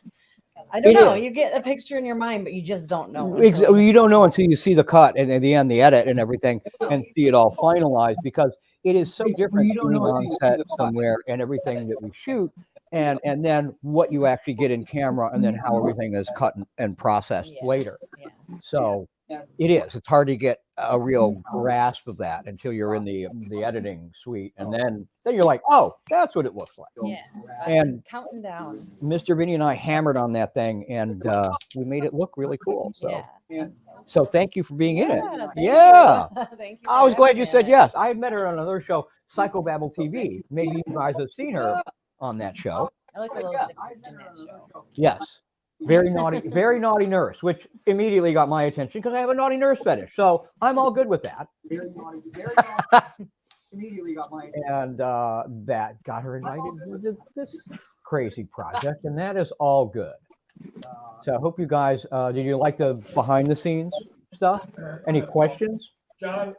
I don't know. You get a picture in your mind, but you just don't know.
You don't know until you see the cut and at the end the edit and everything and see it all finalized, because it is so different being on set somewhere and everything that we shoot. And then what you actually get in camera, and then how everything is cut and processed later. So it's hard to get a real grasp of that until you're in the editing suite, and then you're like, oh, that's what it looks like.
Yeah.
And
counting down.
Mr. Vinny and I hammered on that thing, and we made it look really cool. So thank you for being in it.
Yeah. Thank you.
I was glad you said yes. I had met her on another show, Psychobabble TV. Maybe you guys have seen her on that show.
I like a little bit in that show.
Yes. Very naughty nurse, which immediately got my attention because I have a naughty nurse fetish. So I'm all good with that. Very naughty immediately got my attention. And that got her invited to this crazy project, and that is all good. So I hope you guys, did you like the behind the scenes stuff? Any questions?
John,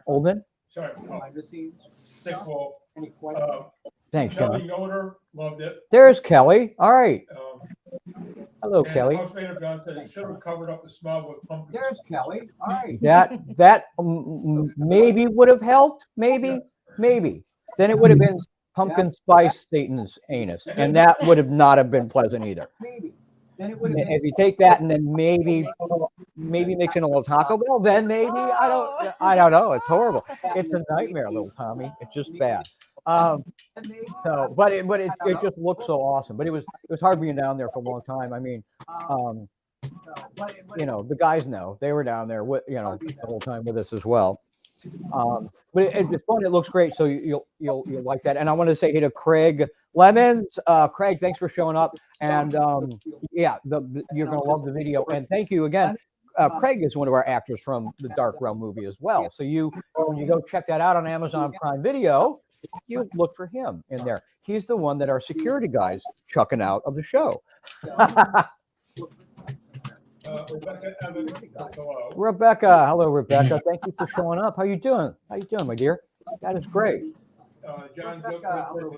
Olden?
Sorry. Behind the scenes. Sick wall. Any questions?
Thanks,
Kelly
John.
Yoder, loved it.
There's Kelly. All right. Hello,
And
Kelly.
House Mayor John said it should have covered up the smell with pumpkin.
There's Kelly. All right. That maybe would have helped. Maybe. Then it would have been pumpkin spice Satan's anus, and that would have not have been pleasant either. Maybe. Then it would have. If you take that and then maybe mix in a little Taco Bell, then maybe I don't know. It's horrible. It's a nightmare, little Tommy. It's just bad. But it just looked so awesome. But it was hard being down there for a long time. I mean, the guys know they were down there with the whole time with us as well. But it's fun. It looks great. So you'll like that. And I want to say hey to Craig Lemons. Craig, thanks for showing up. And you're gonna love the video. And thank you again. Craig is one of our actors from the Dark Realm movie as well. So when you go check that out on Amazon Prime Video, you look for him in there. He's the one that our security guys chucking out of the show.
Rebecca Evans, hello.
Rebecca, hello, Rebecca. Thank you for showing up. How you doing, my dear? That is great.
John Gilchrist, we were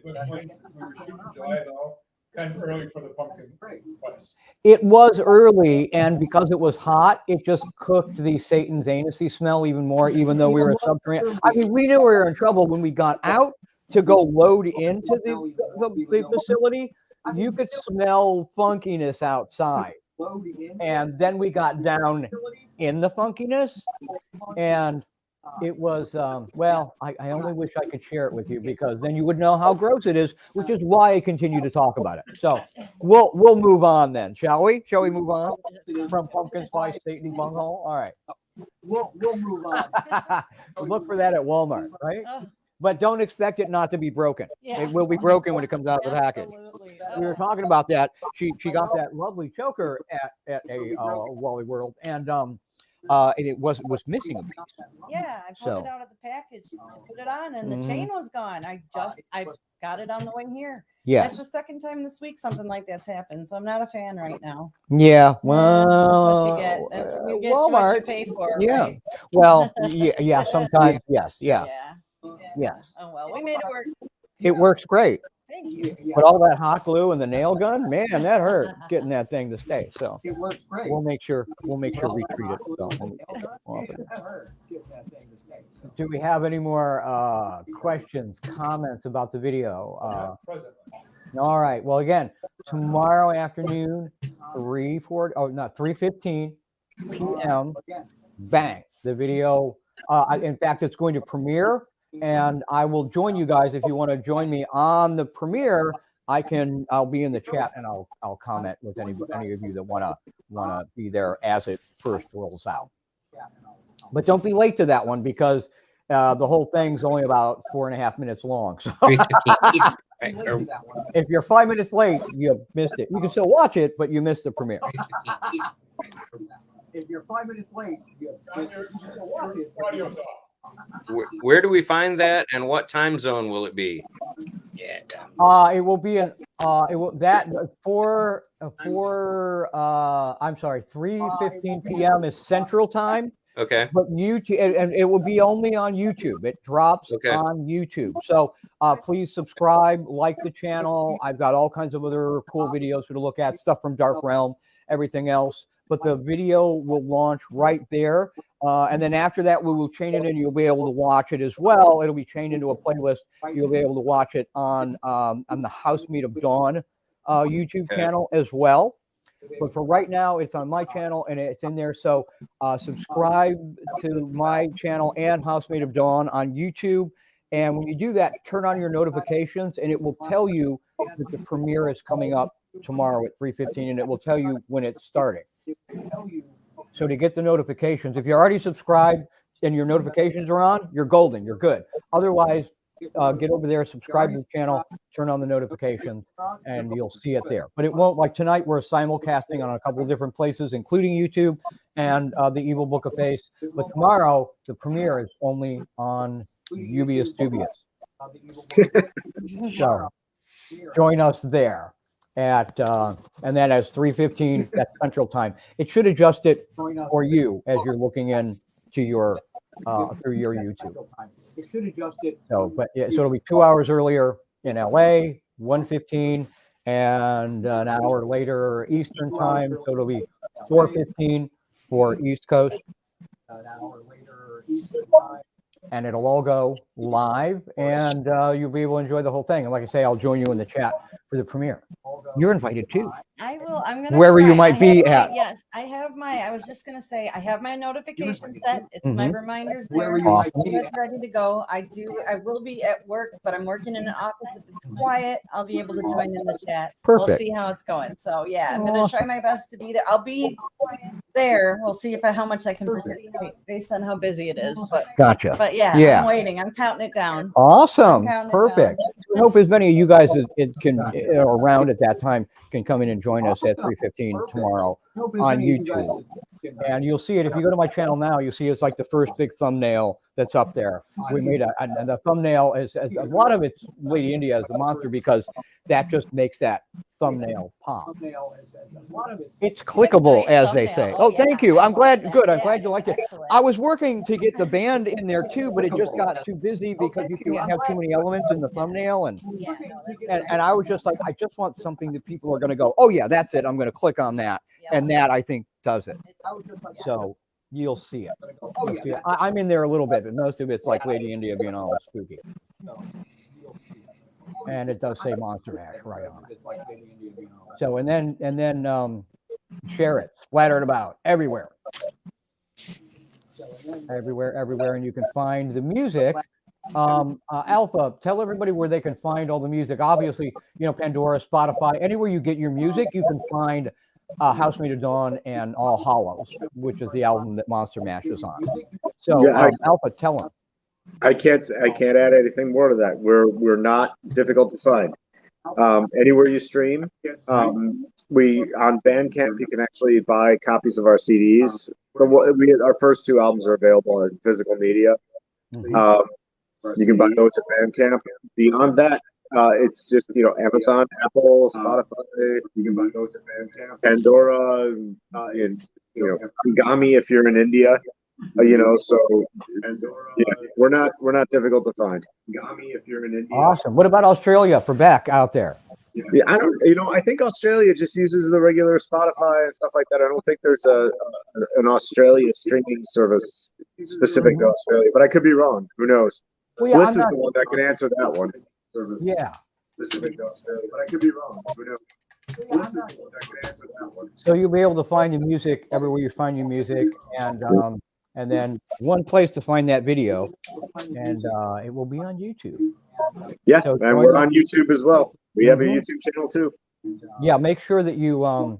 shooting July though. kind of early for the pumpkin spice.
It was early, and because it was hot, it just cooked the Satan's anusy smell even more, even though we were subterranean. I mean, we knew we were in trouble when we got out to go load into the facility. You could smell funkiness outside. And then we got down in the funkiness, and it was, well, I only wish I could share it with you, because then you would know how gross it is, which is why I continue to talk about it. So we'll move on then, shall we? Shall we move on from pumpkin spice Satan bunghole? All right. We'll move on. Look for that at Walmart, right? But don't expect it not to be broken.
Yeah.
It will be broken when it comes out of the package. We were talking about that. She got that lovely choker at a Wally World, and it was missing a piece.
Yeah, I pulled it out of the package to put it on, and the chain was gone. I got it on the way here.
Yeah,
that's the second time this week something like that's happened, so I'm not a fan right now.
Yeah, well,
that's what you get. That's you get
Walmart.
what you pay for.
Yeah,
right?
well, yeah, sometimes, yes, yeah. Yes.
Oh well, we made it work.
It works great.
Thank you.
But all that hot glue and the nail gun, man, that hurt getting that thing to stay. So
It works great.
we'll make sure we treat it. So, do we have any more questions, comments about the video? All right. Well, again, tomorrow afternoon, 3:15 p.m. Bang, the video. In fact, it's going to premiere, and I will join you guys if you want to join me on the premiere. I'll be in the chat, and I'll comment with any of you that wanna be there as it first rolls out. But don't be late to that one, because the whole thing's only about 4.5 minutes long. So if you're 5 minutes late, you missed it. You can still watch it, but you missed the premiere. If you're 5 minutes late, you watch it.
Where do we find that, and what time zone will it be?
It will be in I'm sorry, 3:15 p.m. is Central Time.
Okay.
But YouTube, and it will be only on YouTube. It drops on YouTube. So please subscribe, like the channel. I've got all kinds of other cool videos to look at, stuff from Dark Realm, everything else. But the video will launch right there. And then after that, we will chain it in. You'll be able to watch it as well. It'll be chained into a playlist. You'll be able to watch it on the HMoDawn YouTube channel as well. But for right now, it's on my channel, and it's in there. So subscribe to my channel and HMoDawn on YouTube. And when you do that, turn on your notifications, and it will tell you that the premiere is coming up tomorrow at 3:15, and it will tell you when it's starting. So to get the notifications, if you're already subscribed and your notifications are on, you're golden, you're good. Otherwise, get over there, subscribe to the channel, turn on the notifications, and you'll see it there. But it won't, like tonight, we're simulcasting on a couple of different places, including YouTube and the Evil Book of Face. But tomorrow, the premiere is only on Ubius Dubious. So join us there at and then as 3:15, that's Central Time. It should adjust it for you as you're looking in to your through your YouTube. So, but yeah, so it'll be 2 hours earlier in LA, 1:15, and an hour later Eastern Time. So it'll be 4:15 for East Coast. An hour later Eastern Time. And it'll all go live, and you'll be able to enjoy the whole thing. And like I say, I'll join you in the chat for the premiere. You're invited too.
I will. I'm gonna
wherever
try.
you might be at.
Yes, I have my. I was just gonna say I have my notification set. It's my reminders there.
Awesome.
It's ready to go. I will be at work, but I'm working in an office. If it's quiet, I'll be able to join in the chat.
Perfect.
We'll see how it's going. So yeah, I'm gonna try my best to be there. I'll be there. We'll see how much I can participate based on how busy it is. But
Gotcha.
But yeah, I'm waiting. I'm counting it down.
Awesome. Perfect. I hope as many of you guys as it can around at that time can come in and join us at 3:15 tomorrow on YouTube. And you'll see it if you go to my channel now. You'll see it's like the first big thumbnail that's up there. We made and the thumbnail is a lot of it's Lady India as the monster, because that just makes that thumbnail pop. It's clickable, as they say. Oh, thank you. I'm glad. Good. I'm glad you liked it. I was working to get the band in there too, but it just got too busy because you can't have too many elements in the thumbnail. And I was just like, I just want something that people are going to go, oh yeah, that's it. I'm going to click on that. And that, I think, does it. So you'll see it. I'm in there a little bit, but most of it's like Lady India being all spooky. And it does say Monster Mash right on it. So and then share it, splatter it about everywhere, and you can find the music. Alpha, tell everybody where they can find all the music. Obviously, Pandora, Spotify, anywhere you get your music, you can find HMoDawn and All Hallows, which is the album that Monster Mash is on. So Alpha, tell them.
I can't add anything more to that. We're not difficult to find. Anywhere you stream, we on Bandcamp you can actually buy copies of our CDs. Our first 2 albums are available in physical media. You can buy those at Bandcamp. Beyond that, it's just Amazon, Apple, Spotify. You can buy those at Bandcamp, Pandora, and Angami if you're in India. So we're not difficult to find. If you're in India.
Awesome. What about Australia for Beck out there?
Yeah, I think Australia just uses the regular Spotify and stuff like that. I don't think there's an Australia streaming service specific to Australia, but I could be wrong. Who knows?
Well,
Bliss is the one that can answer that one.
Yeah.
Specific to Australia, but I could be wrong. Who knows?
So you'll be able to find the music everywhere you find your music, and then one place to find that video, and it will be on YouTube.
Yeah, so and we're on YouTube as well. We have a YouTube channel too.
Yeah, make sure that you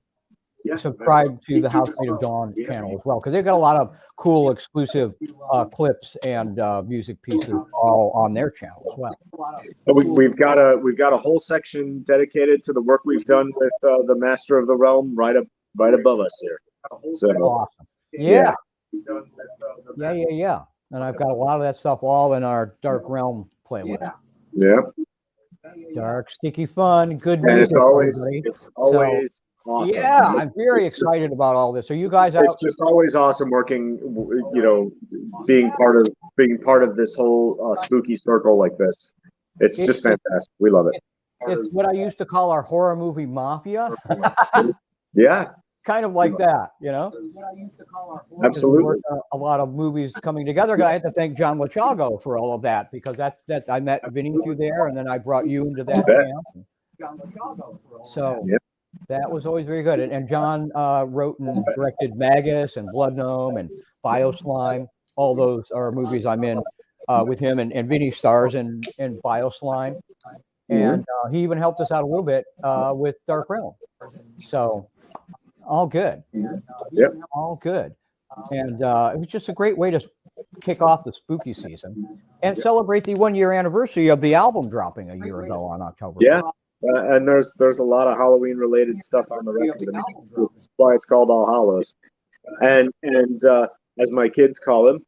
subscribe to the HMoDawn channel as well, because they've got a lot of cool exclusive clips and music pieces all on their channel as well.
We've got a whole section dedicated to the work we've done with the Master of the Realm right above us here. So
awesome. Yeah. Yeah. And I've got a lot of that stuff all in our Dark Realm playlist.
Yeah.
Dark, sticky fun, good music.
And it's always awesome.
Yeah, I'm very excited about all this. Are you guys out?
It's just always awesome working, being part of this whole spooky circle like this. It's just fantastic. We love it.
It's what I used to call our horror movie mafia.
Yeah.
Kind of like that,
Absolutely.
A lot of movies coming together. I had to thank John Lachago for all of that, because that's I met Vinny through there, and then I brought you into that camp. So that was always very good. And John wrote and directed Magus and Blood Gnome and Bioslime. All those are movies I'm in with him, and Vinny stars in Bioslime. And he even helped us out a little bit with Dark Realm. So all good. All good. And it was just a great way to kick off the spooky season and celebrate the 1-year anniversary of the album dropping a year ago on October.
Yeah. And there's a lot of Halloween related stuff on the record. That's why it's called All Hallows. And as my kids call him,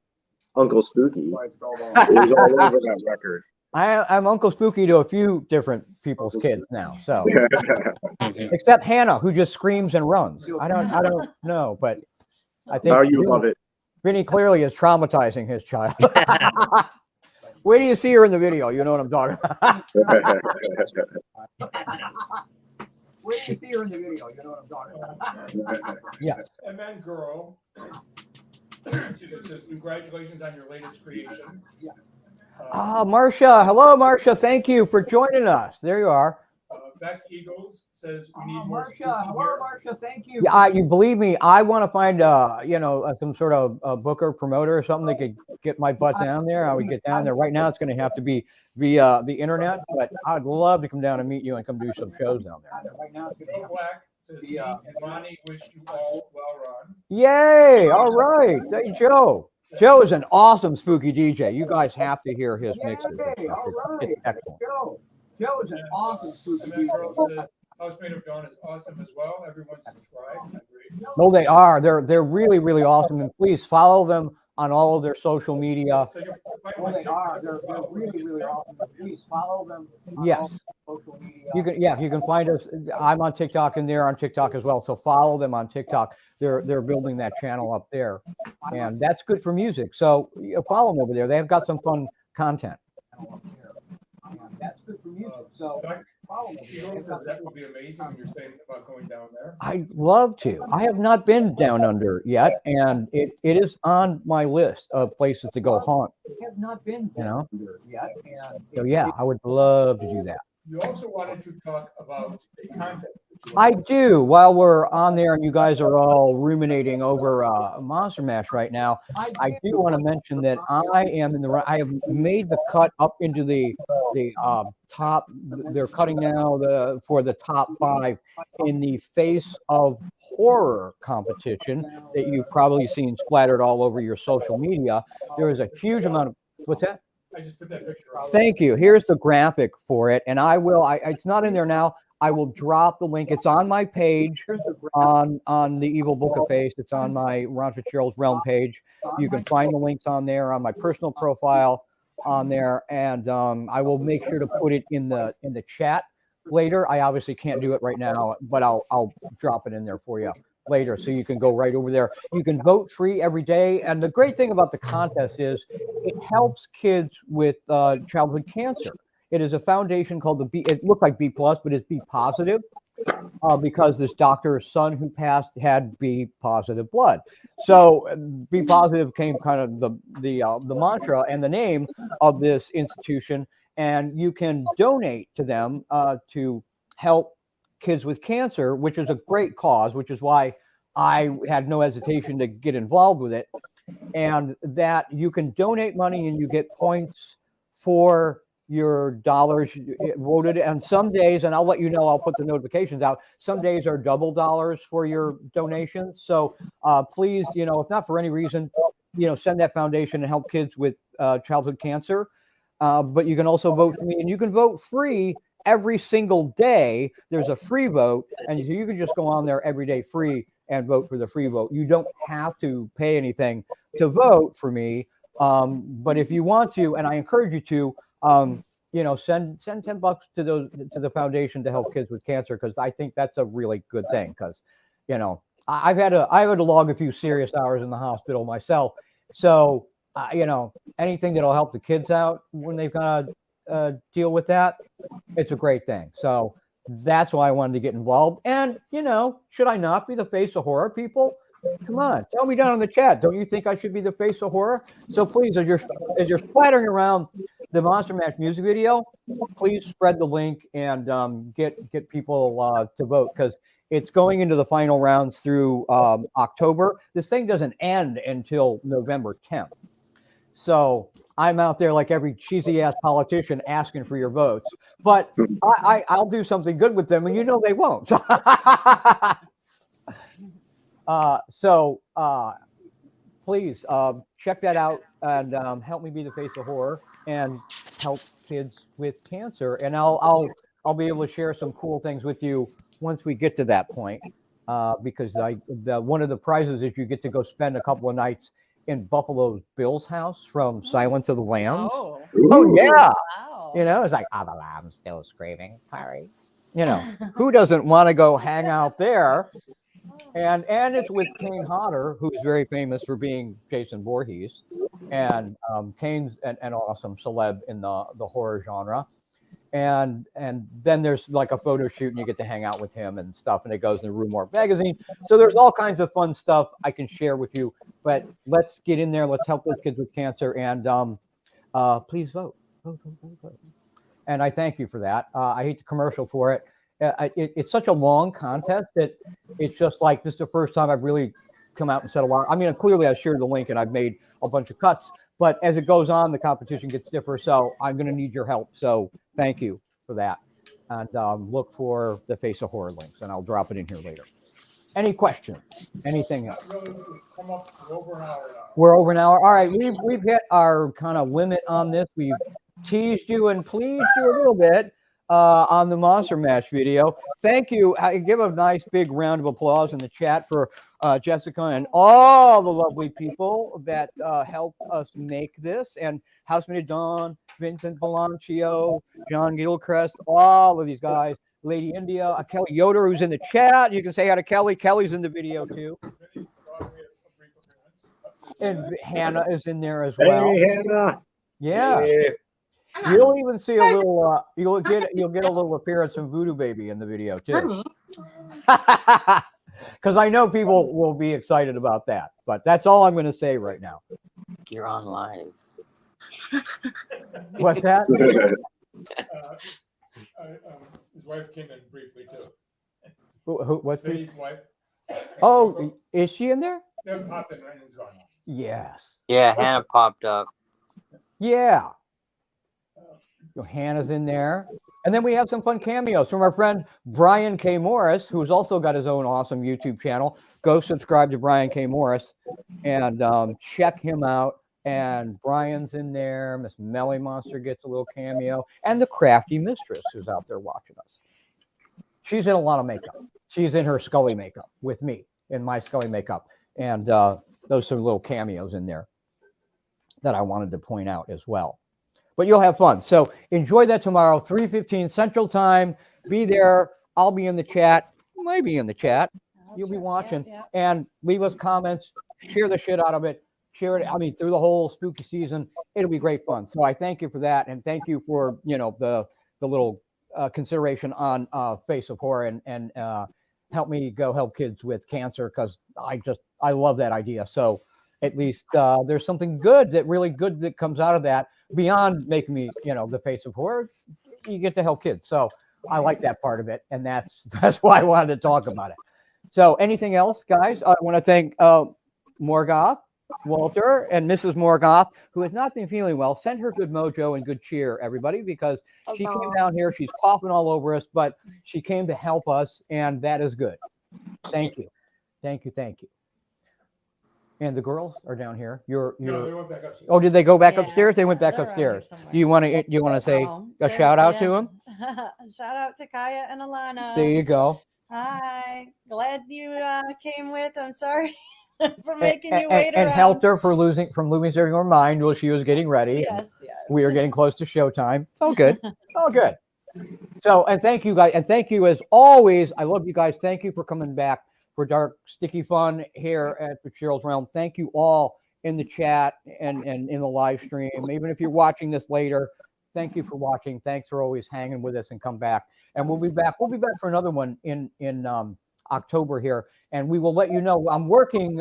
Uncle Spooky. It was all over that record.
I'm Uncle Spooky to a few different people's kids now, so except Hannah, who just screams and runs. I don't know, but I think
now you love it.
Vinny clearly is traumatizing his child. Wait till you see her in the video, you know what I'm talking about. Wait till you see her in the video, you know what I'm talking about. Yeah.
And then girl, says congratulations on your latest creation. Yeah.
Marcia. Hello, Marcia. Thank you for joining us. There you are.
Beck Eagles says we need more.
Hello, Marcia. Thank you. Yeah, you believe me, I want to find some sort of booker, promoter, or something that could get my butt down there. I would get down there. Right now, it's going to have to be via the internet, but I'd love to come down and meet you and come do some shows down there.
Right now, Joe Black says me and Ronnie wish you all well run.
Yay! All right. Hey, Joe. Joe is an awesome spooky DJ. You guys have to hear his mixes. It's excellent.
Joe is an awesome spooky DJ. HMoDawn is awesome as well. Everyone subscribe.
No, they are. They're really, really awesome. And please follow them on all of their social media.
So you find
Oh,
my
they are.
TikTok.
They're really, really awesome. Please follow them. Yes. Social media. You can find us. I'm on TikTok and they're on TikTok as well. So follow them on TikTok. They're building that channel up there, and that's good for music. So follow them over there. They've got some fun content. That's good for music. So follow them.
That would be amazing when you're saying about going down there.
I'd love to. I have not been down under yet, and it is on my list of places to go haunt. I have not been down under yet, and so yeah, I would love to do that.
You also wanted to talk about a contest.
I do. While we're on there and you guys are all ruminating over Monster Mash right now, I do want to mention that I have made the cut up into the top. They're cutting now for the top 5 in the Face of Horror competition that you've probably seen splattered all over your social media. There is a huge amount of what's that?
I just put that picture out.
Thank you. Here's the graphic for it, and it's not in there now. I will drop the link. It's on my page on the Evil Book of Face. It's on my Ron Fitzgerald's Realm page. You can find the links on there, on my personal profile on there, and I will make sure to put it in the chat later. I obviously can't do it right now, but I'll drop it in there for you later, so you can go right over there. You can vote free every day, and the great thing about the contest is it helps kids with childhood cancer. It is a foundation called the B. It looked like B+, but it's B positive because this doctor's son who passed had B positive blood. So B positive came kind of the mantra and the name of this institution, and you can donate to them to help kids with cancer, which is a great cause, which is why I had no hesitation to get involved with it. And that you can donate money and you get points for your dollars voted. And some days, and I'll let you know, I'll put the notifications out, some days are double dollars for your donations. So please, if not for any reason, send that foundation and help kids with childhood cancer. But you can also vote for me, and you can vote free every single day. There's a free vote, and you can just go on there every day free and vote for the free vote. You don't have to pay anything to vote for me, but if you want to, and I encourage you to, send $10 to the foundation to help kids with cancer, because I think that's a really good thing. Because I've had to log a few serious hours in the hospital myself, so anything that'll help the kids out when they've got to deal with that, it's a great thing. So that's why I wanted to get involved. And should I not be the face of horror, people? Come on, tell me down in the chat. Don't you think I should be the face of horror? So please, as you're splattering around the Monster Mash music video, please spread the link and get people to vote, because it's going into the final rounds through October. This thing doesn't end until November 10th. So I'm out there like every cheesy ass politician asking for your votes, but I'll do something good with them, and they won't. Please check that out and help me be the face of horror and help kids with cancer. And I'll be able to share some cool things with you once we get to that point, because one of the prizes is you get to go spend a couple of nights in Buffalo Bill's house from Silence of the Lambs. Oh yeah. Wow. It's like, the lamb's still screaming, Harry. Who doesn't want to go hang out there? And it's with Kane Hodder, who's very famous for being Jason Voorhees, and Kane's an awesome celeb in the horror genre. And then there's like a photo shoot, and you get to hang out with him and stuff, and it goes in the Rue Morgue magazine. So there's all kinds of fun stuff I can share with you. But let's get in there. Let's help those kids with cancer, and please vote. Vote. And I thank you for that. I hate the commercial for it. It's such a long contest that it's just like, this is the first time I've really come out and said a lot. I mean, clearly I shared the link and I've made a bunch of cuts, but as it goes on, the competition gets stiffer. So I'm going to need your help. So thank you for that. And look for the Face of Horror links, and I'll drop it in here later. Any questions? Anything else? We're over an hour. All right. We've hit our kind of limit on this. We've teased you and pleased you a little bit on the Monster Mash video. Thank you. I give a nice big round of applause in the chat for Jessica, and all the lovely people that helped us make this, and HMoDawn, Vincent Belancio, John Gilchrist, all of these guys, Lady India, Kelly Yoder, who's in the chat. You can say hi to Kelly. Kelly's in the video too. And Hannah is in there as well.
Hey, Hannah.
Yeah. You'll even see a little. You'll get a little appearance from Voodoo Baby in the video too. Because I know people will be excited about that. But that's all I'm going to say right now.
You're on live.
What's that?
His wife came in briefly too.
What's
Vinny's wife?
Oh, is she in there?
Never popped in right and it's gone.
Yes.
Yeah, Hannah popped up.
Yeah. So Hannah's in there. And then we have some fun cameos from our friend Brian K. Morris, who's also got his own awesome YouTube channel. Go subscribe to Brian K. Morris and check him out. And Brian's in there. Miss Melly Monster gets a little cameo. And the Crafty Mistress who's out there watching us. She's in a lot of makeup. She's in her Scully makeup with me in my Scully makeup. And those are little cameos in there that I wanted to point out as well. But you'll have fun. So enjoy that tomorrow, 3:15 Central Time. Be there. I'll be in the chat. You might be in the chat. You'll be watching. And leave us comments. Share the shit out of it. Share it. I mean, through the whole spooky season. It'll be great fun. So I thank you for that. And thank you for, the little consideration on Face of Horror and help me go help kids with cancer, because I love that idea. So at least there's something good that comes out of that. Beyond making me, the Face of Horror, you get to help kids. So I like that part of it. And that's why I wanted to talk about it. So anything else, guys? I want to thank Morgoth, Walter, and Mrs. Morgoth, who has not been feeling well. Send her good mojo and good cheer, everybody, because she came down here. She's coughing all over us, but she came to help us, and that is good. Thank you. Thank you. Thank you. And the girls are down here. No, they went back upstairs. Oh, did they go back upstairs? They went back upstairs. Do you want to say a shout out to them?
Shout out to Kaya and Alana.
There you go.
Hi. Glad you came with. I'm sorry for making you wait
and
around.
helped her from losing her mind while she was getting ready.
Yes.
We are getting close to showtime. It's all good. All good. So, and thank you guys. And thank you as always. I love you guys. Thank you for coming back for Dark Sticky Fun here at Fitzgerald's Realm. Thank you all in the chat and in the live stream. Even if you're watching this later, thank you for watching. Thanks for always hanging with us, and come back. And we'll be back. We'll be back for another one in October here. And we will let you know. I'm working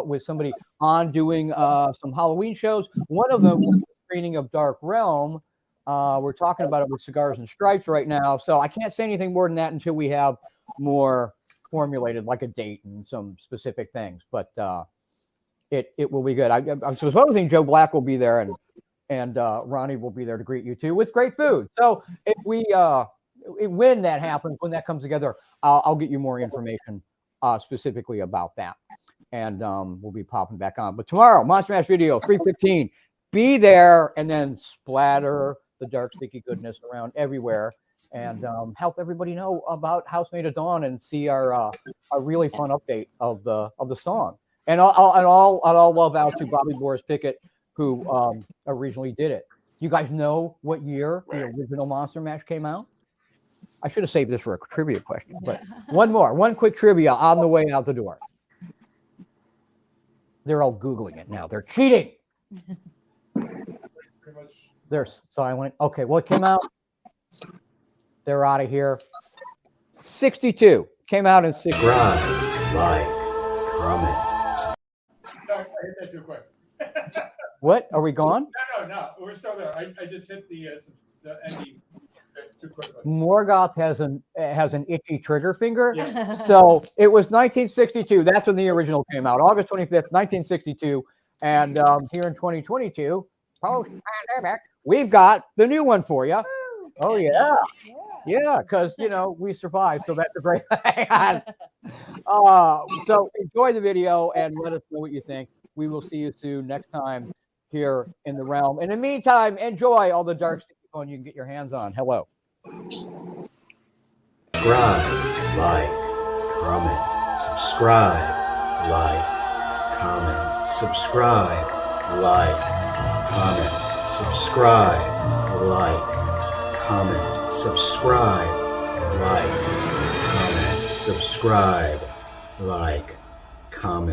with somebody on doing some Halloween shows. One of them is a screening of Dark Realm. We're talking about it with Cigars and Stripes right now. So I can't say anything more than that until we have more formulated, like a date and some specific things. But it will be good. I'm supposing Joe Black will be there, and Ronnie will be there to greet you too with great food. So if when that happens, when that comes together, I'll get you more information specifically about that, and we'll be popping back on. But tomorrow, Monster Mash video, 3:15. Be there, and then splatter the dark sticky goodness around everywhere, and help everybody know about HMoDawn and see our really fun update of the song. And I'll love out to Bobby Boris Pickett, who originally did it. You guys know what year the original Monster Mash came out? I should have saved this for a trivia question, but one quick trivia on the way out the door. They're all Googling it now. They're cheating. They're silent. Okay, well, it came out. They're out of here. 62. Came out in 62.
Like, comment.
Sorry, I hit that too quick.
What? Are we gone?
No. We're still there. I just hit the ending too quick.
Morgoth has an itchy trigger finger.
Yeah.
So it was 1962. That's when the original came out. August 25th, 1962. And here in 2022, post-pandemic, we've got the new one for you. Oh, yeah. Yeah, because, we survived. So that's a great thing. So enjoy the video and let us know what you think. We will see you soon next time here in the realm. In the meantime, enjoy all the dark sticky fun you can get your hands on. Hello.
Like, comment, subscribe.
like, comment, subscribe, like, comment, subscribe, like, comment, subscribe, like, comment, subscribe, like, comment.